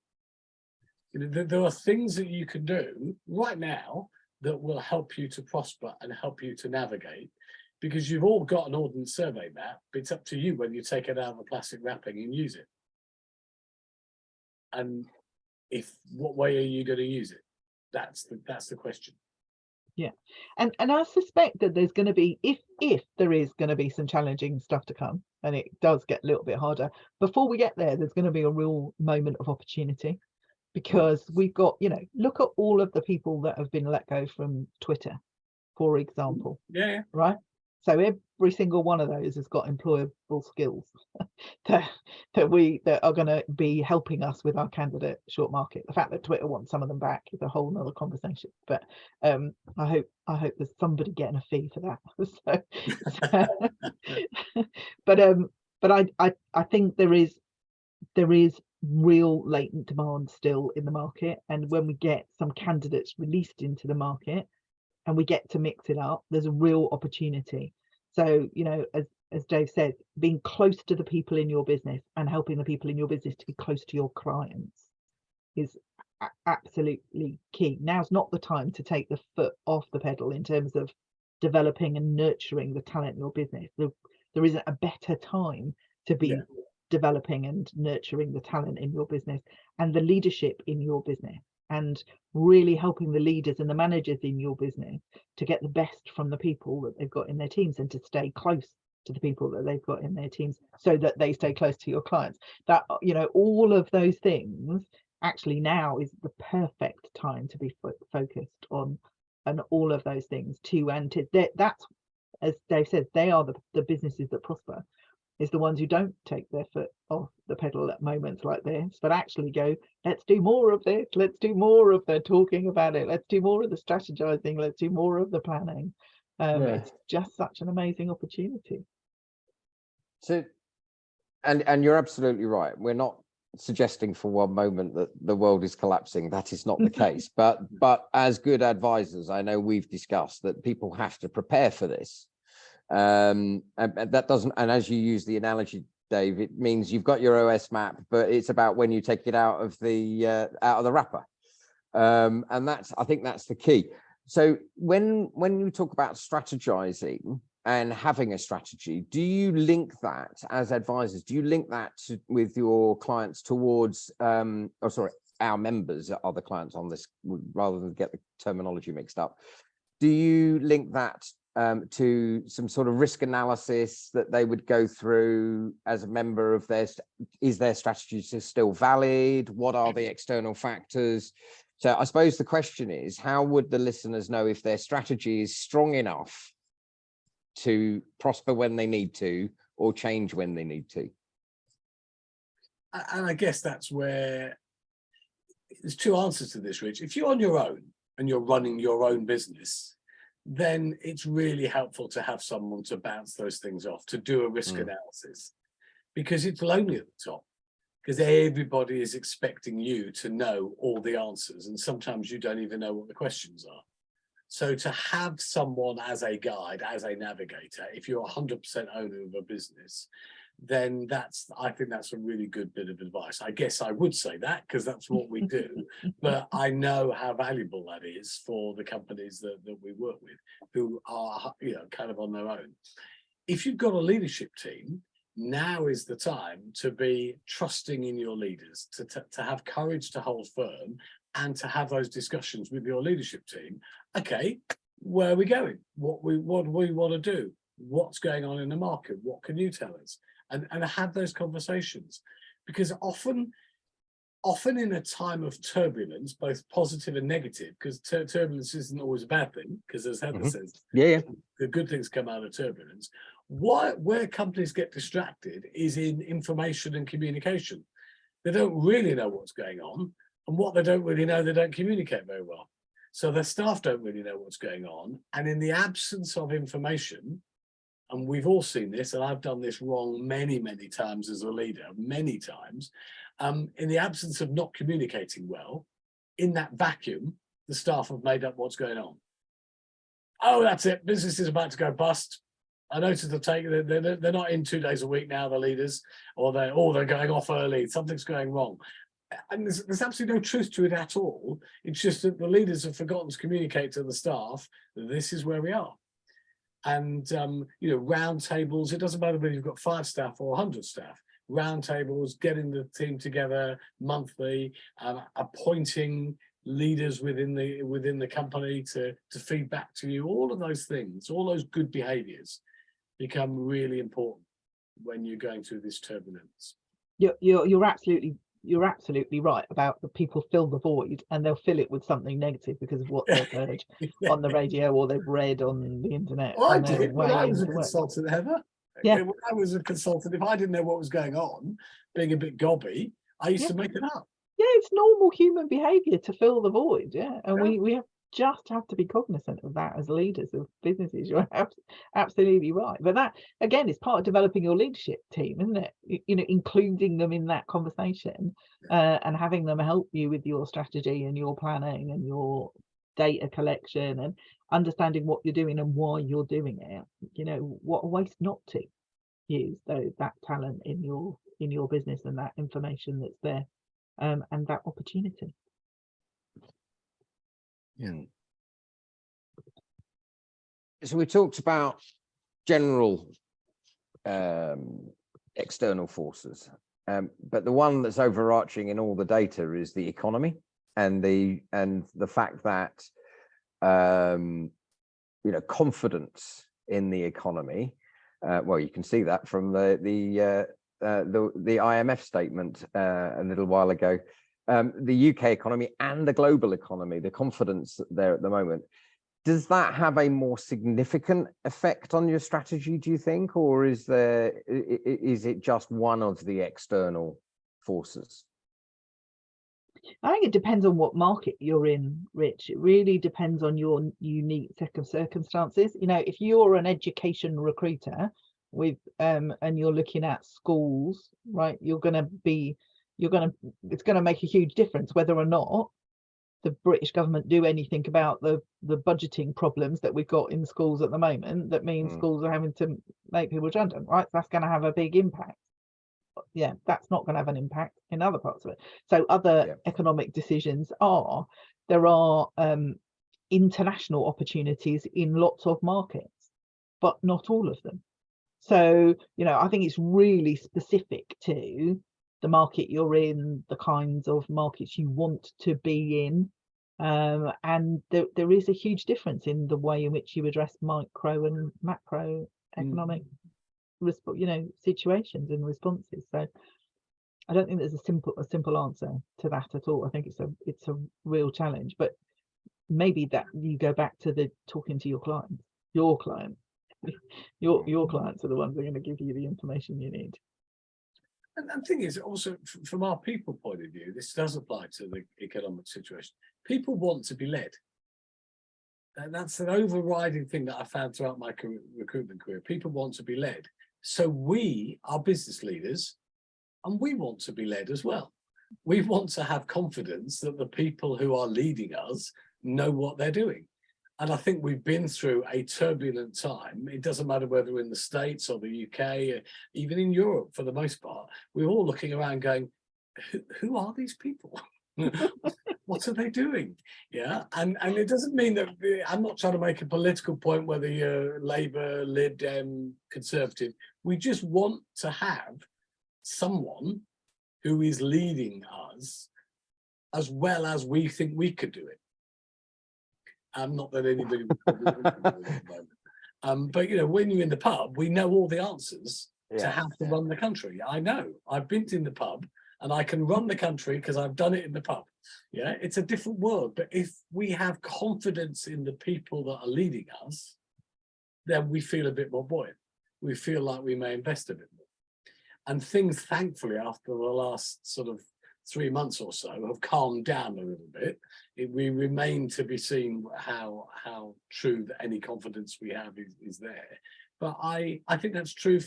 You know, there are things that you can do right now that will help you to prosper and help you to navigate, because you've all got an ordnance survey map. It's up to you when you take it out of the plastic wrapping and use it. And what way are you going to use it? That's the question. Yeah, and I suspect that there's going to be, if there is going to be some challenging stuff to come, and it does get a little bit harder, before we get there's going to be a real moment of opportunity, because we've got, you know, look at all of the people that have been let go from Twitter, for example. Yeah. Right. So every single one of those has got employable skills that are going to be helping us with our candidate short market. The fact that Twitter wants some of them back is a whole nother conversation. But I hope there's somebody getting a fee for that. But I think there is real latent demand still in the market, and when we get some candidates released into the market and we get to mix it up, there's a real opportunity. So, you know, as Dave said, being close to the people in your business and helping the people in your business to be close to your clients is absolutely key. Now's not the time to take the foot off the pedal in terms of developing and nurturing the talent in your business. There isn't a better time to be developing and nurturing the talent in your business and the leadership in your business, and really helping the leaders and the managers in your business to get the best from the people that they've got in their teams, and to stay close to the people that they've got in their teams so that they stay close to your clients. That, you know, all of those things, actually now is the perfect time to be focused on, and all of those things too. And that's, as Dave says, they are the businesses that prosper, is the ones who don't take their foot off the pedal at moments like this, but actually go, let's do more of this, let's do more of the talking about it, let's do more of the strategizing, let's do more of the planning. It's just such an amazing opportunity. So, and you're absolutely right. We're not suggesting for one moment that the world is collapsing. That is not the case. But as good advisors, I know we've discussed that people have to prepare for this. And that doesn't, and as you use the analogy, Dave, it means you've got your OS map, but it's about when you take it out of the wrapper. And that's, I think that's the key. So when you talk about strategizing and having a strategy, do you link that as advisors? Do you link that with your clients towards, our members are the clients on this, rather than get the terminology mixed up? Do you link that to some sort of risk analysis that they would go through as a member of is their strategy still valid? What are the external factors? So I suppose the question is, how would the listeners know if their strategy is strong enough to prosper when they need to, or change when they need to? And I guess that's where there's two answers to this, Rich. If you're on your own and you're running your own business, then it's really helpful to have someone to bounce those things off, to do a risk analysis, because it's lonely at the top, because everybody is expecting you to know all the answers, and sometimes you don't even know what the questions are. So to have someone as a guide, as a navigator, if you're 100% owner of a business, then I think that's a really good bit of advice. I guess I would say that because that's what we do, but I know how valuable that is for the companies that we work with, who are, you know, kind of on their own. If you've got a leadership team, now is the time to be trusting in your leaders, to have courage to hold firm, and to have those discussions with your leadership team. Okay, where are we going? What do we want to do? What's going on in the market? What can you tell us? And have those conversations, because often in a time of turbulence, both positive and negative, because turbulence isn't always a bad thing, because as Heather says, the good things come out of turbulence. Where companies get distracted is in information and communication. They don't really know what's going on, and what they don't really know, they don't communicate very well. So their staff don't really know what's going on, and in the absence of information, and we've all seen this, and I've done this wrong many, many times as a leader, many times. In the absence of not communicating well, in that vacuum, the staff have made up what's going on. Oh, that's it. Business is about to go bust. I noticed they're not in 2 days a week now, the leaders, or they're going off early. Something's going wrong. And there's absolutely no truth to it at all. It's just that the leaders have forgotten to communicate to the staff that this is where we are. And you know, round tables, it doesn't matter whether you've got 5 staff or 100 staff, round tables, getting the team together monthly, appointing leaders within the company to feed back to you. All of those things, all those good behaviors become really important when you're going through this turbulence. You're absolutely right about the people fill the void, and they'll fill it with something negative because of what they've heard on the radio or they've read on the internet. Well, I did when I was a consultant, Heather. Yeah. When I was a consultant, if I didn't know what was going on, being a bit gobby, I used to make it up. Yeah, it's normal human behaviour to fill the void. Yeah, and we just have to be cognizant of that as leaders of businesses. You're absolutely right. But that, again, is part of developing your leadership team, isn't it? You know, including them in that conversation and having them help you with your strategy and your planning and your data collection, and understanding what you're doing and why you're doing it. You know, what a waste not to. use that talent in your business and that information that's there, and that opportunity. Yeah. So we talked about general external forces, but the one that's overarching in all the data is the economy and the fact that confidence in the economy. Well, you can see that from the IMF statement a little while ago. The UK economy and the global economy, the confidence there at the moment. Does that have a more significant effect on your strategy, do you think, or is it just one of the external forces? I think it depends on what market you're in, Rich. It really depends on your unique set of circumstances. If you're an education recruiter with and you're looking at schools, right, it's going to make a huge difference whether or not the British government do anything about the budgeting problems that we've got in schools at the moment. That means schools are having to make people redundant, right? That's going to have a big impact. Yeah, that's not going to have an impact in other parts of it. So other economic decisions there are international opportunities in lots of markets, but not all of them. So, I think it's really specific to the market you're in, the kinds of markets you want to be in. And there is a huge difference in the way in which you address micro and macro economic situations and responses. So I don't think there's a simple answer to that at all. I think it's a real challenge, but maybe that you go back to the talking to your clients. Your clients are the ones that are going to give you the information you need. And the thing is, also from our people point of view, this does apply to the economic situation. People want to be led. And that's an overriding thing that I found throughout my recruitment career. People want to be led. So we are business leaders, and we want to be led as well. We want to have confidence that the people who are leading us know what they're doing. And I think we've been through a turbulent time. It doesn't matter whether we're in the States or the UK, even in Europe for the most part. We're all looking around going, who are these people? What are they doing? Yeah, and it doesn't mean that I'm not trying to make a political point whether you're Labour, Lib Dem, Conservative. We just want to have someone who is leading us as well as we think we could do it. Not that anybody would probably want to do it at the moment. But when you're in the pub, we know all the answers to how to run the country. I know. I've been in the pub and I can run the country because I've done it in the pub. Yeah, it's a different world. But if we have confidence in the people that are leading us, then we feel a bit more buoyant. We feel like we may invest a bit more. And things, thankfully, after the last sort of 3 months or so, have calmed down a little bit. We remain to be seen how true that any confidence we have is there. But I think that's true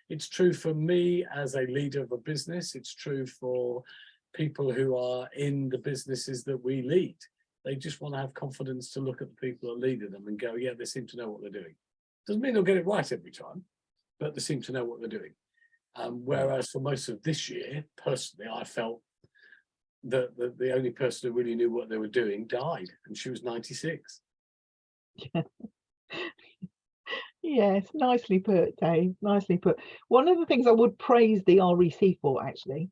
it's true for me as a leader of a business. It's true for people who are in the businesses that we lead. They just want to have confidence to look at the people that lead them and go, yeah, they seem to know what they're doing. Doesn't mean they'll get it right every time, but they seem to know what they're doing. Whereas for most of this year, personally, I felt that the only person who really knew what they were doing died, and she was 96. Yes, nicely put, Dave. Nicely put. One of the things I would praise the REC for, actually,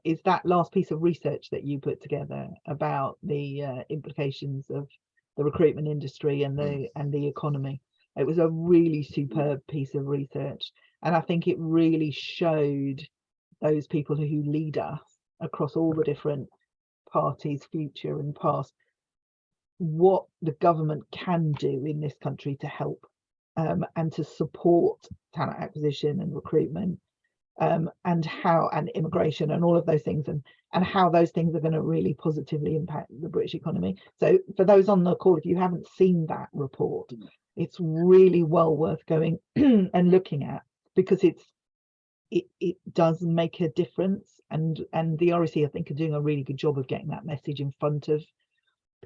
is that last piece of research that you put together about the implications of the recruitment industry and the economy. It was a really superb piece of research, and I think it really showed those people who lead us across all the different parties, future and past, what the government can do in this country to help and to support talent acquisition and recruitment, and immigration and all of those things, and how those things are going to really positively impact the British economy. So for those on the call, if you haven't seen that report, it's really well worth going and looking at, because it does make a difference, and the REC, I think, are doing a really good job of getting that message in front of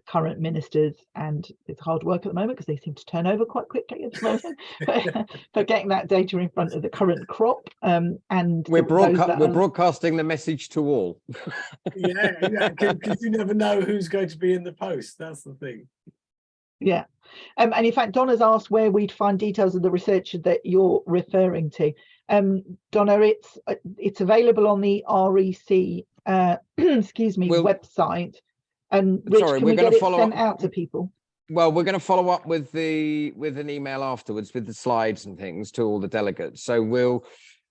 current ministers, and it's hard work at the moment because they seem to turn over quite quickly at the moment, but getting that data in front of the current crop, and we're those broadcasting the message to all. yeah, because you never know who's going to be in the post. That's the thing. Yeah. And in fact, Donna's asked where we'd find details of the research that you're referring to. Donna, it's available on the REC excuse me, website. And Rich, sorry, can we get it sent out to people? Well, we're going to follow up with an email afterwards with the slides and things to all the delegates. So we'll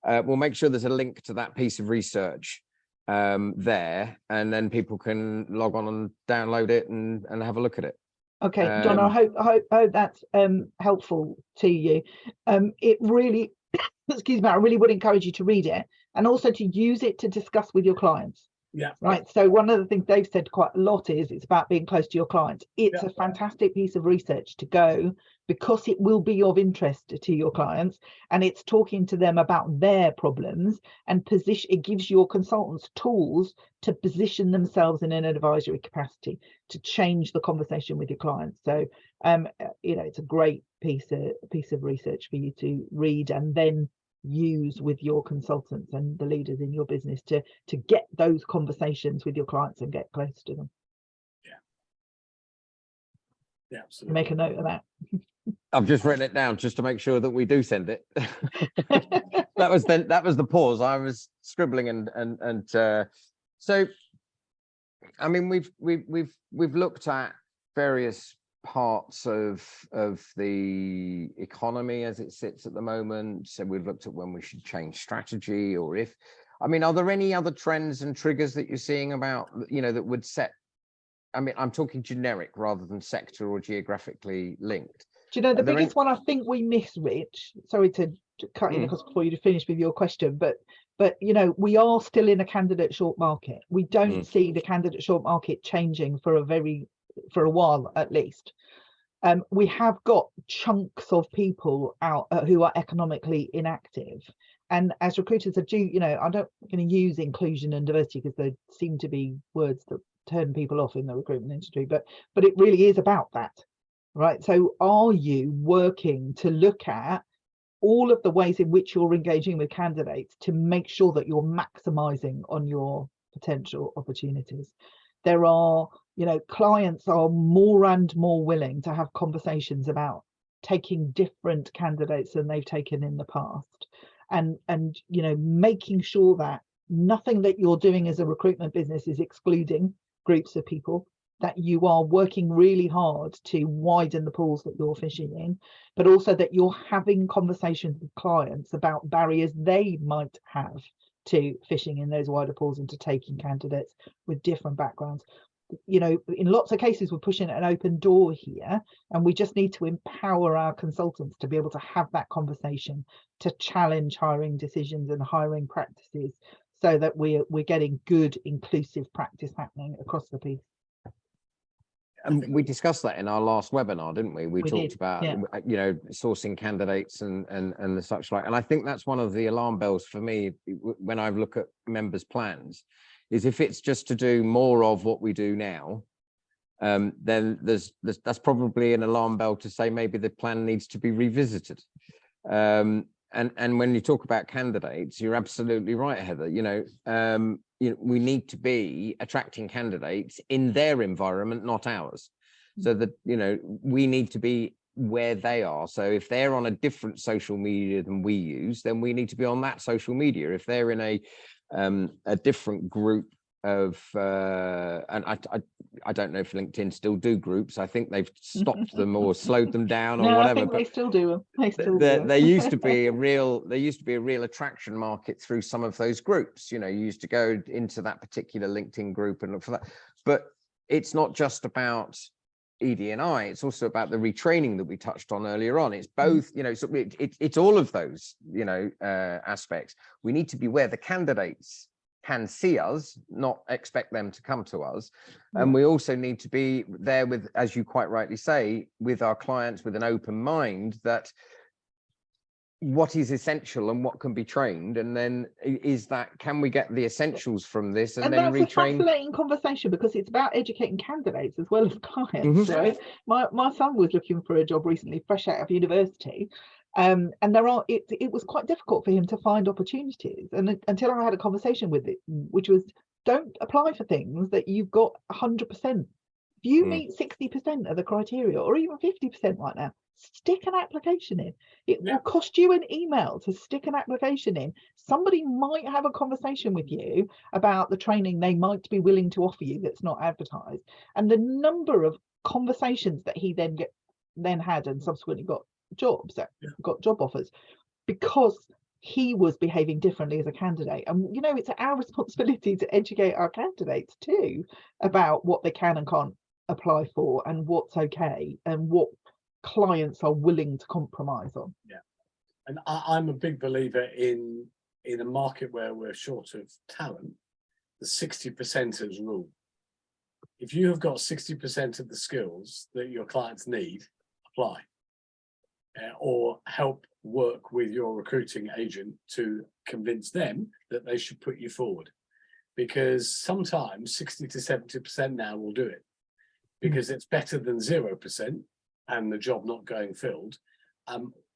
make sure there's a link to that piece of research there, and then people can log on and download it and have a look at it. Okay, John, I hope that's helpful to you. It really, excuse me, I really would encourage you to read it and also to use it to discuss with your clients. Yeah. Right. So one of the things they've said quite a lot is it's about being close to your clients. It's a fantastic piece of research to go, because it will be of interest to your clients, and it's talking to them about their problems and position. It gives your consultants tools to position themselves in an advisory capacity to change the conversation with your clients. So it's a great piece of research for you to read and then use with your consultants and the leaders in your business to get those conversations with your clients and get close to them. Yeah, absolutely. Make a note of that. I've just written it down just to make sure that we do send it. that was the pause. I was scribbling and so I mean we've looked at various parts of the economy as it sits at the moment. So we've looked at when we should change strategy, or if, I mean, are there any other trends and triggers that you're seeing about, that would set, I mean, I'm talking generic rather than sector or geographically linked. Do you know the biggest one I think we miss, Rich? Sorry to cut in across before you finish with your question, but we are still in a candidate short market. We don't see the candidate short market changing for a while at least. We have got chunks of people out who are economically inactive, and as recruiters, I'm not going to use inclusion and diversity because they seem to be words that turn people off in the recruitment industry, but it really is about that, right? So are you working to look at all of the ways in which you're engaging with candidates to make sure that you're maximizing on your potential opportunities? There are, clients are more and more willing to have conversations about taking different candidates than they've taken in the past, and making sure that nothing that you're doing as a recruitment business is excluding groups of people, that you are working really hard to widen the pools that you're fishing in, but also that you're having conversations with clients about barriers they might have to fishing in those wider pools and to taking candidates with different backgrounds. In lots of cases, we're pushing an open door here, and we just need to empower our consultants to be able to have that conversation, to challenge hiring decisions and hiring practices, so that we're getting good inclusive practice happening across the piece. And we discussed that in our last webinar, didn't we? We talked about, sourcing candidates and the such like. And I think that's one of the alarm bells for me when I look at members' plans, is if it's just to do more of what we do now, then that's probably an alarm bell to say maybe the plan needs to be revisited. And when you talk about candidates, you're absolutely right, Heather. We need to be attracting candidates in their environment, not ours. So that, we need to be where they are. So if they're on a different social media than we use, then we need to be on that social media. If they're in a different group of, and I don't know if LinkedIn still do groups. I think they've stopped them or slowed them down or whatever. I think they still do. There used to be a real attraction market through some of those groups. You used to go into that particular LinkedIn group and look for that. But it's not just about ED&I, it's also about the retraining that we touched on earlier on. It's both, so it's all of those, aspects. We need to be where the candidates can see us, not expect them to come to us. And we also need to be there with, as you quite rightly say, with our clients with an open mind, that what is essential and what can be trained, and then can we get the essentials from this and then that's a retrain? fascinating conversation, because it's about educating candidates as well as clients. Mhm. Right, my son was looking for a job recently, fresh out of university, and it was quite difficult for him to find opportunities, and until I had a conversation with it, which was, don't apply for things that you've got 100%. If you meet 60% of the criteria, or even 50% right now, stick an application in. It will cost you an email to stick an application in. Somebody might have a conversation with you about the training they might be willing to offer you that's not advertised. And the number of conversations that he then had and subsequently got got job offers, because he was behaving differently as a candidate. And it's our responsibility to educate our candidates too about what they can and can't apply for, and what's okay, and what clients are willing to compromise on. Yeah, and I'm a big believer in a market where we're short of talent, the 60%ers rule. If you have got 60% of the skills that your clients need, apply, or help work with your recruiting agent to convince them that they should put you forward, because sometimes 60 to 70% now will do it, because it's better than 0% and the job not going filled,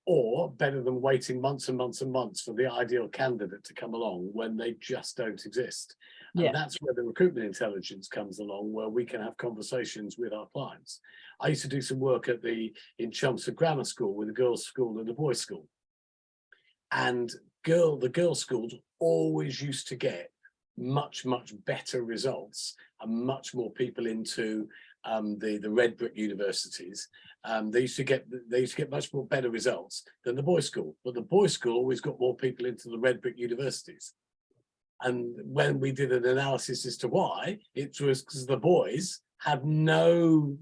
or better than waiting months and months and months for the ideal candidate to come along when they just don't exist. And that's where the recruitment intelligence comes along, where we can have conversations with our clients. I used to do some work in Chelmsford Grammar School, with a girls' school and a boys' school. And the girls' schools always used to get much better results, and much more people into the red brick universities. They used to get much more better results than the boys' school, but the boys' school always got more people into the red brick universities. And when we did an analysis as to why, it was because the boys had no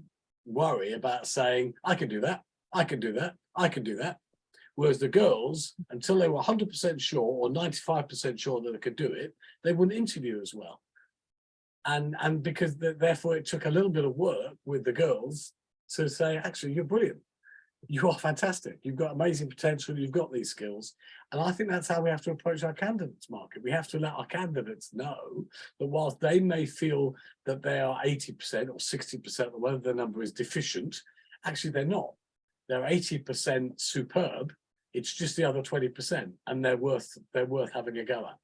worry about saying, I can do that, I can do that, I can do that. Whereas the girls, until they were 100% sure or 95% sure that they could do it, they wouldn't interview as well. And because therefore it took a little bit of work with the girls to say, actually, you're brilliant. You are fantastic. You've got amazing potential. You've got these skills. And I think that's how we have to approach our candidates market. We have to let our candidates know that whilst they may feel that they are 80% or 60%, or whatever the number is, deficient, actually they're not. They're 80% superb. It's just the other 20%, and they're worth having a go at.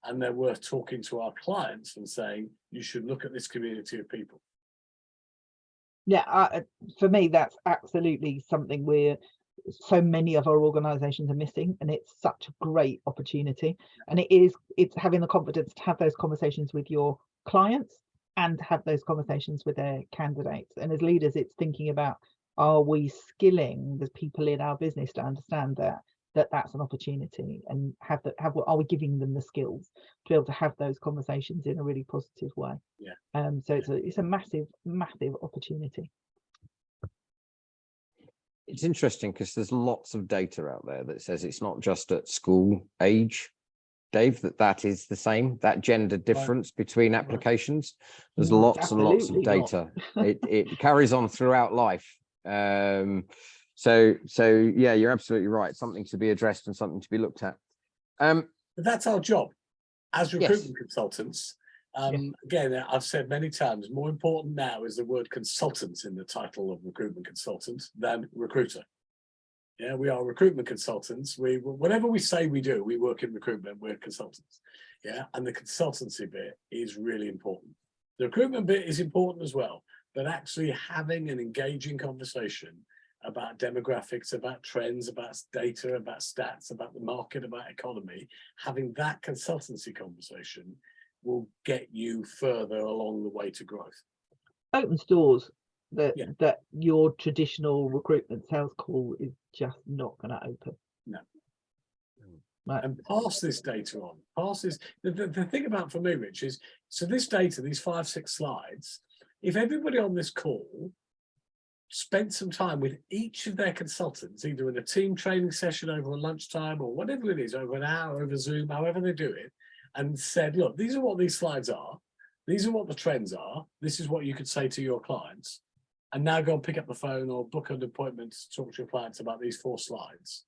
And they're worth talking to our clients and saying, you should look at this community of people. Yeah, for me, that's absolutely something so many of our organizations are missing, and it's such a great opportunity. And it's having the confidence to have those conversations with your clients and have those conversations with their candidates. And as leaders, it's thinking about, are we skilling the people in our business to understand that's an opportunity, and are we giving them the skills to be able to have those conversations in a really positive way? So it's a massive opportunity. It's interesting because there's lots of data out there that says it's not just at school age, Dave, that is the same, that gender difference between applications. There's lots and lots of data. It carries on throughout life. So yeah, you're absolutely right. Something to be addressed and something to be looked at. But that's our job as recruitment consultants. Again, I've said many times, more important now is the word consultant in the title of recruitment consultant than recruiter. Yeah, we are recruitment consultants. Whatever we say we do, we work in recruitment, we're consultants. Yeah, and the consultancy bit is really important. The recruitment bit is important as well, but actually having an engaging conversation about demographics, about trends, about data, about stats, about the market, about economy, having that consultancy conversation will get you further along the way to growth. Opens doors that your traditional recruitment sales call is just not going to open. No. Right. And pass this data on. The thing about, for me, Rich, is, so this data, these 5-6 slides, if everybody on this call spent some time with each of their consultants, either in a team training session over a lunchtime or whatever it is, over an hour, over Zoom, however they do it, and said, look, these are what these slides are. These are what the trends are. This is what you could say to your clients. And now go and pick up the phone or book an appointment to talk to your clients about these 4 slides.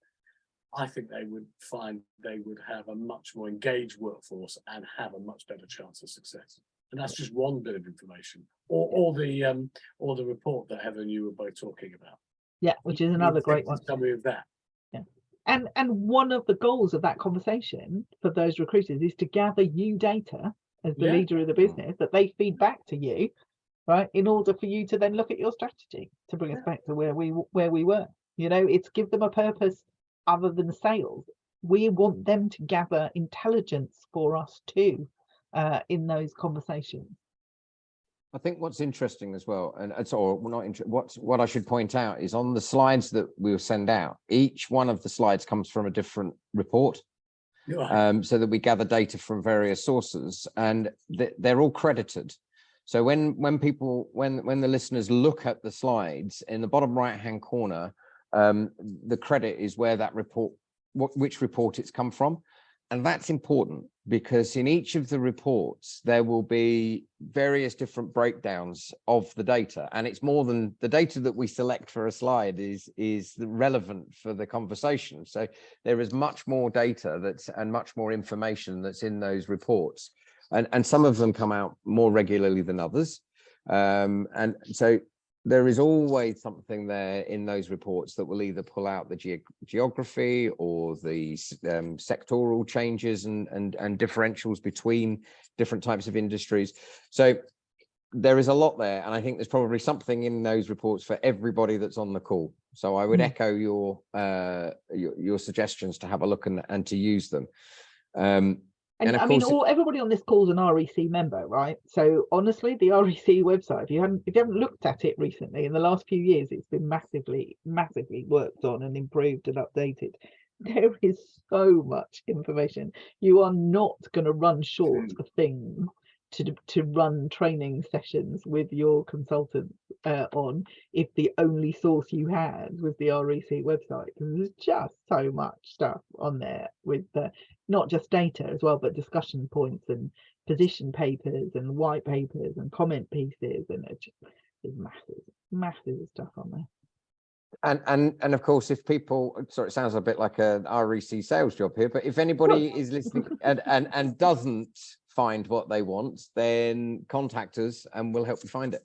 I think they would find they would have a much more engaged workforce and have a much better chance of success. And that's just one bit of information, or the report that Heather and you were both talking about. Yeah, which is another great one. Summary of that. Yeah. And one of the goals of that conversation for those recruiters is to gather you data as the leader of the business that they feed back to you, right, in order for you to then look at your strategy to bring us back to where we were. You know, it's give them a purpose other than sales. We want them to gather intelligence for us too, in those conversations. I think what's interesting as well, and it's all not what I should point out is on the slides that we'll send out, each one of the slides comes from a different report. So that we gather data from various sources, and they're all credited. So when the listeners look at the slides in the bottom right hand corner, the credit is where that report, which report it's come from. And that's important because in each of the reports, there will be various different breakdowns of the data. And it's more than the data that we select for a slide is relevant for the conversation. So there is much more data and much more information that's in those reports. And some of them come out more regularly than others. And so there is always something there in those reports that will either pull out the geography or the sectoral changes and differentials between different types of industries. So there is a lot there, and I think there's probably something in those reports for everybody that's on the call. So I would echo your suggestions to have a look and to use them. And I mean, everybody on this call is an REC member, right? So honestly, the REC website, if you haven't looked at it recently, in the last few years, it's been massively worked on and improved and updated. There is so much information. You are not going to run short of things to run training sessions with your consultants on if the only source you had was the REC website. There's just so much stuff on there with not just data as well, but discussion points and position papers and white papers and comment pieces, and there's massive stuff on there. And of course, if people, sorry, it sounds a bit like an REC sales job here, but if anybody is listening and doesn't find what they want, then contact us and we'll help you find it.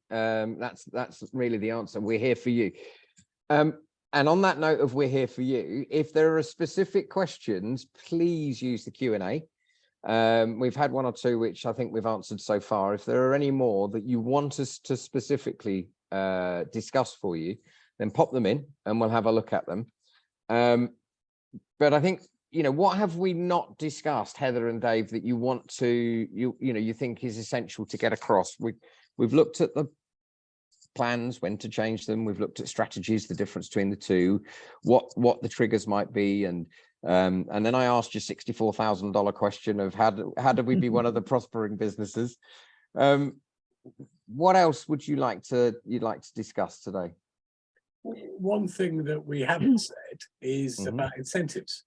That's really the answer. We're here for you. And on that note of we're here for you, if there are specific questions, please use the Q&A. We've had one or two which I think we've answered so far. If there are any more that you want us to specifically discuss for you, then pop them in and we'll have a look at them. But I think, what have we not discussed, Heather and Dave, that you want to, you think is essential to get across? We've looked at the plans, when to change them. We've looked at strategies, the difference between the two, what the triggers might be, and then I asked you $64,000 question of how do we be one of the prospering businesses? What else would you'd like to discuss today? One thing that we haven't said is about incentives.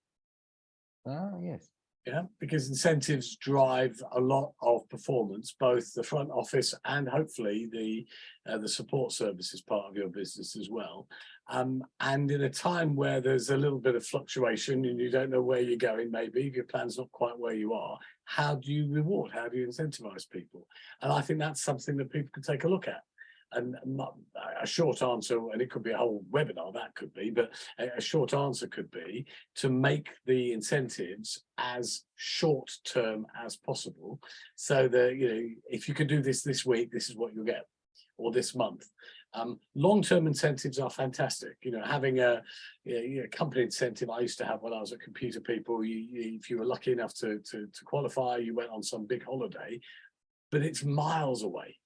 Ah, yes. Yeah, because incentives drive a lot of performance, both the front office and hopefully the support services part of your business as well. And in a time where there's a little bit of fluctuation and you don't know where you're going, maybe if your plan's not quite where you are, how do you reward? How do you incentivize people? And I think that's something that people could take a look at. And a short answer, and it could be a whole webinar, that could be, but a short answer could be to make the incentives as short term as possible, so that if you can do this week, this is what you'll get, or this month. Long-term incentives are fantastic. Having a company incentive I used to have when I was at Computer People, if you were lucky enough to qualify, you went on some big holiday, but it's miles away.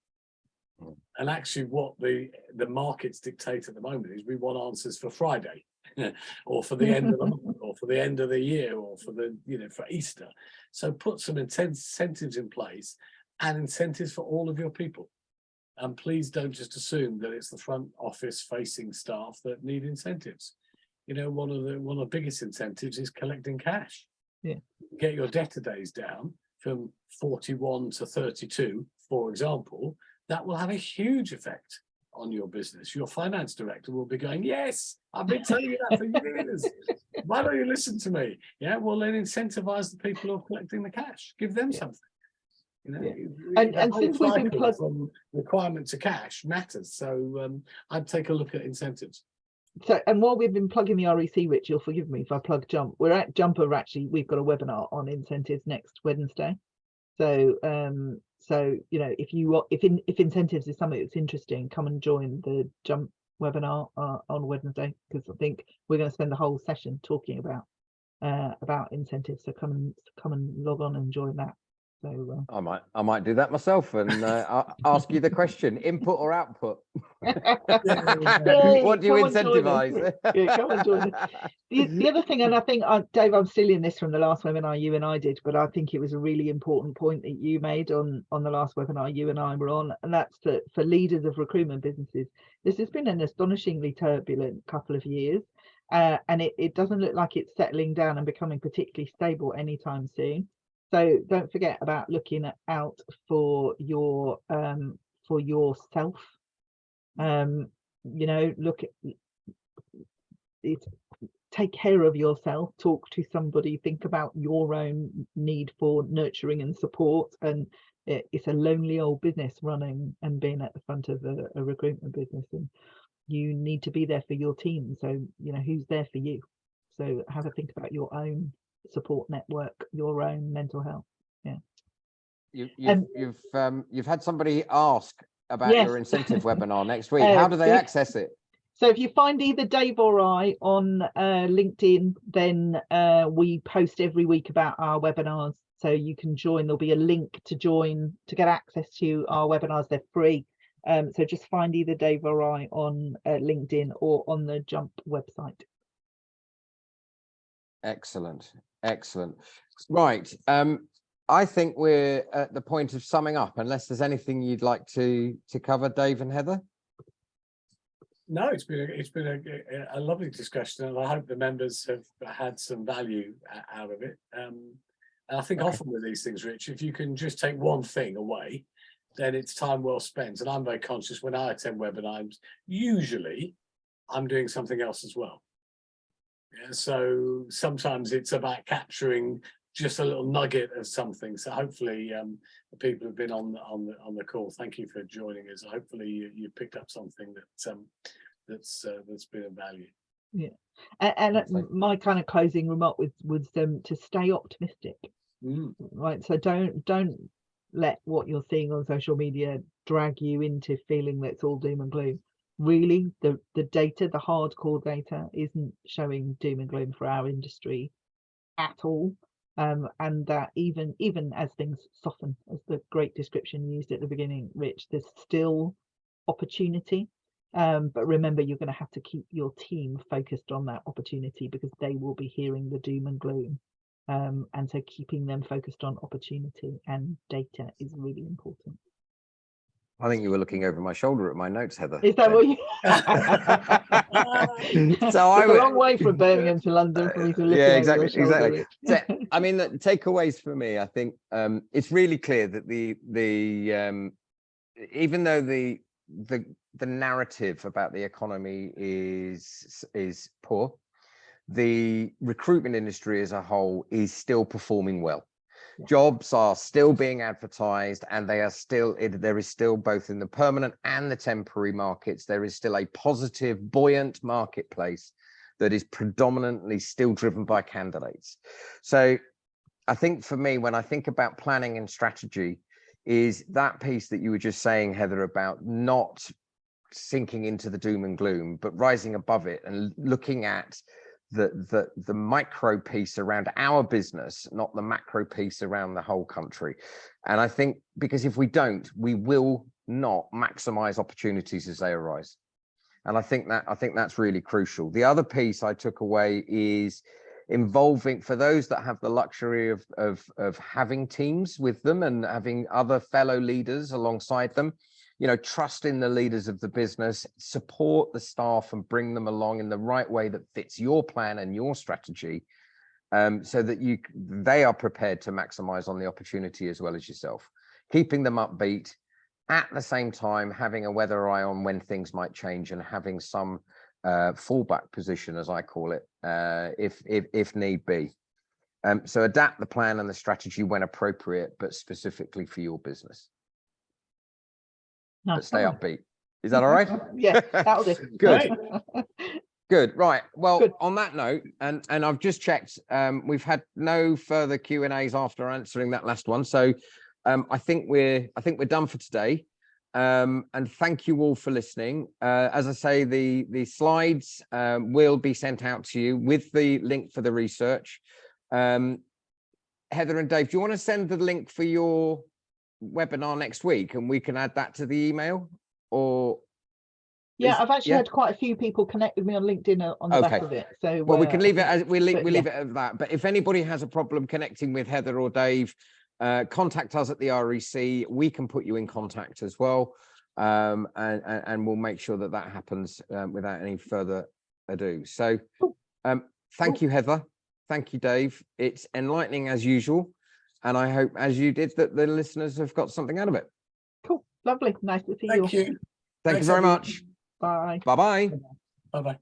And actually what the markets dictate at the moment is we want answers for Friday or for the end of the month or for the end of the year or for for Easter. So put some incentives in place and incentives for all of your people. And please don't just assume that it's the front office facing staff that need incentives. One of the biggest incentives is collecting cash. Yeah. Get your debtor days down from 41 to 32, for example. That will have a huge effect on your business. Your finance director will be going, yes, I've been telling you that for years. Why don't you listen to me? Yeah, well then incentivize the people who are collecting the cash. Give them something. You know, And whole since we've been cycle from requirement to cash matters. So I'd take a look at incentives. So, and while we've been plugging the REC, Rich, you'll forgive me if I plug Jump. We're at Jumper. Actually, we've got a webinar on incentives next Wednesday. So, so if incentives is something that's interesting, come and join the Jump webinar on Wednesday, because I think we're going to spend the whole session talking about incentives. So come and log on and join that. So I might do that myself and ask you the question: input or output? What do you incentivize? Yeah, come and join us. The other thing, and I think Dave, I'm stealing this from the last webinar you and I did, but I think it was a really important point that you made on the last webinar you and I were on, and that's for leaders of recruitment businesses. This has been an astonishingly turbulent couple of years, and it doesn't look like it's settling down and becoming particularly stable anytime soon. So don't forget about looking out for yourself. Look at it, take care of yourself, talk to somebody, think about your own need for nurturing and support. And it's a lonely old business running and being at the front of a recruitment business, and you need to be there for your team. So who's there for you? So have a think about your own support network, your own mental health. You've had somebody ask about yes. your incentive webinar next week. How do they access it? So if you find either Dave or I on LinkedIn, then we post every week about our webinars, so you can join. There'll be a link to join to get access to our webinars. They're free. So just find either Dave or I on LinkedIn or on the Jump website. Excellent. Right. I think we're at the point of summing up, unless there's anything you'd like to cover, Dave and Heather. No, it's been a lovely discussion, and I hope the members have had some value out of it. And I think often with these things, Rich, if you can just take one thing away, then it's time well spent. And I'm very conscious when I attend webinars, usually I'm doing something else as well. Yeah, so sometimes it's about capturing just a little nugget of something. So hopefully the people who've been on the call, thank you for joining us. Hopefully you picked up something that's been of value. Yeah, and my kind of closing remark was to stay optimistic. Right, so don't let what you're seeing on social media drag you into feeling that it's all doom and gloom. Really, the data, the hardcore data, isn't showing doom and gloom for our industry at all. And that even as things soften, as the great description used at the beginning, Rich, there's still opportunity. But remember, you're going to have to keep your team focused on that opportunity, because they will be hearing the doom and gloom. And so keeping them focused on opportunity and data is really important. I think you were looking over my shoulder at my notes, Heather. Is that what you? So it's a long way from Birmingham to London for me to look over your shoulder. So, I mean, the takeaways for me, I think it's really clear that the even though the narrative about the economy is poor, the recruitment industry as a whole is still performing well. Jobs are still being advertised, and there is still, both in the permanent and the temporary markets, there is still a positive, buoyant marketplace that is predominantly still driven by candidates. So I think for me, when I think about planning and strategy, is that piece that you were just saying, Heather, about not sinking into the doom and gloom, but rising above it and looking at the micro piece around our business, not the macro piece around the whole country. And I think, because if we don't, we will not maximize opportunities as they arise. And I think that's really crucial. The other piece I took away is involving, for those that have the luxury of having teams with them and having other fellow leaders alongside them, trust in the leaders of the business, support the staff and bring them along in the right way that fits your plan and your strategy, so that they are prepared to maximize on the opportunity as well as yourself, keeping them upbeat, at the same time having a weather eye on when things might change, and having some fallback position, as I call it, if need be. So adapt the plan and the strategy when appropriate, but specifically for your business. But stay upbeat. Is that all right? Yeah, that'll do. Good. Good. Right. Well, Good. on that note, and I've just checked, we've had no further Q&As after answering that last one. So I think we're done for today. And thank you all for listening. As I say, the slides will be sent out to you with the link for the research. Heather and Dave, do you want to send the link for your webinar next week, and we can add that to the email? Or yeah, I've actually had quite a few people connect with me on LinkedIn on the back of it. So well, we can leave it as we leave it at that. But if anybody has a problem connecting with Heather or Dave, contact us at the REC. We can put you in contact as well, and we'll make sure that happens without any further ado. So thank you, Heather. Thank you, Dave. It's enlightening as usual, and I hope, as you did, that the listeners have got something out of it. Cool. Lovely. Nice to see you. Thank you. Thank you very much. Bye. Bye-bye. Bye-bye.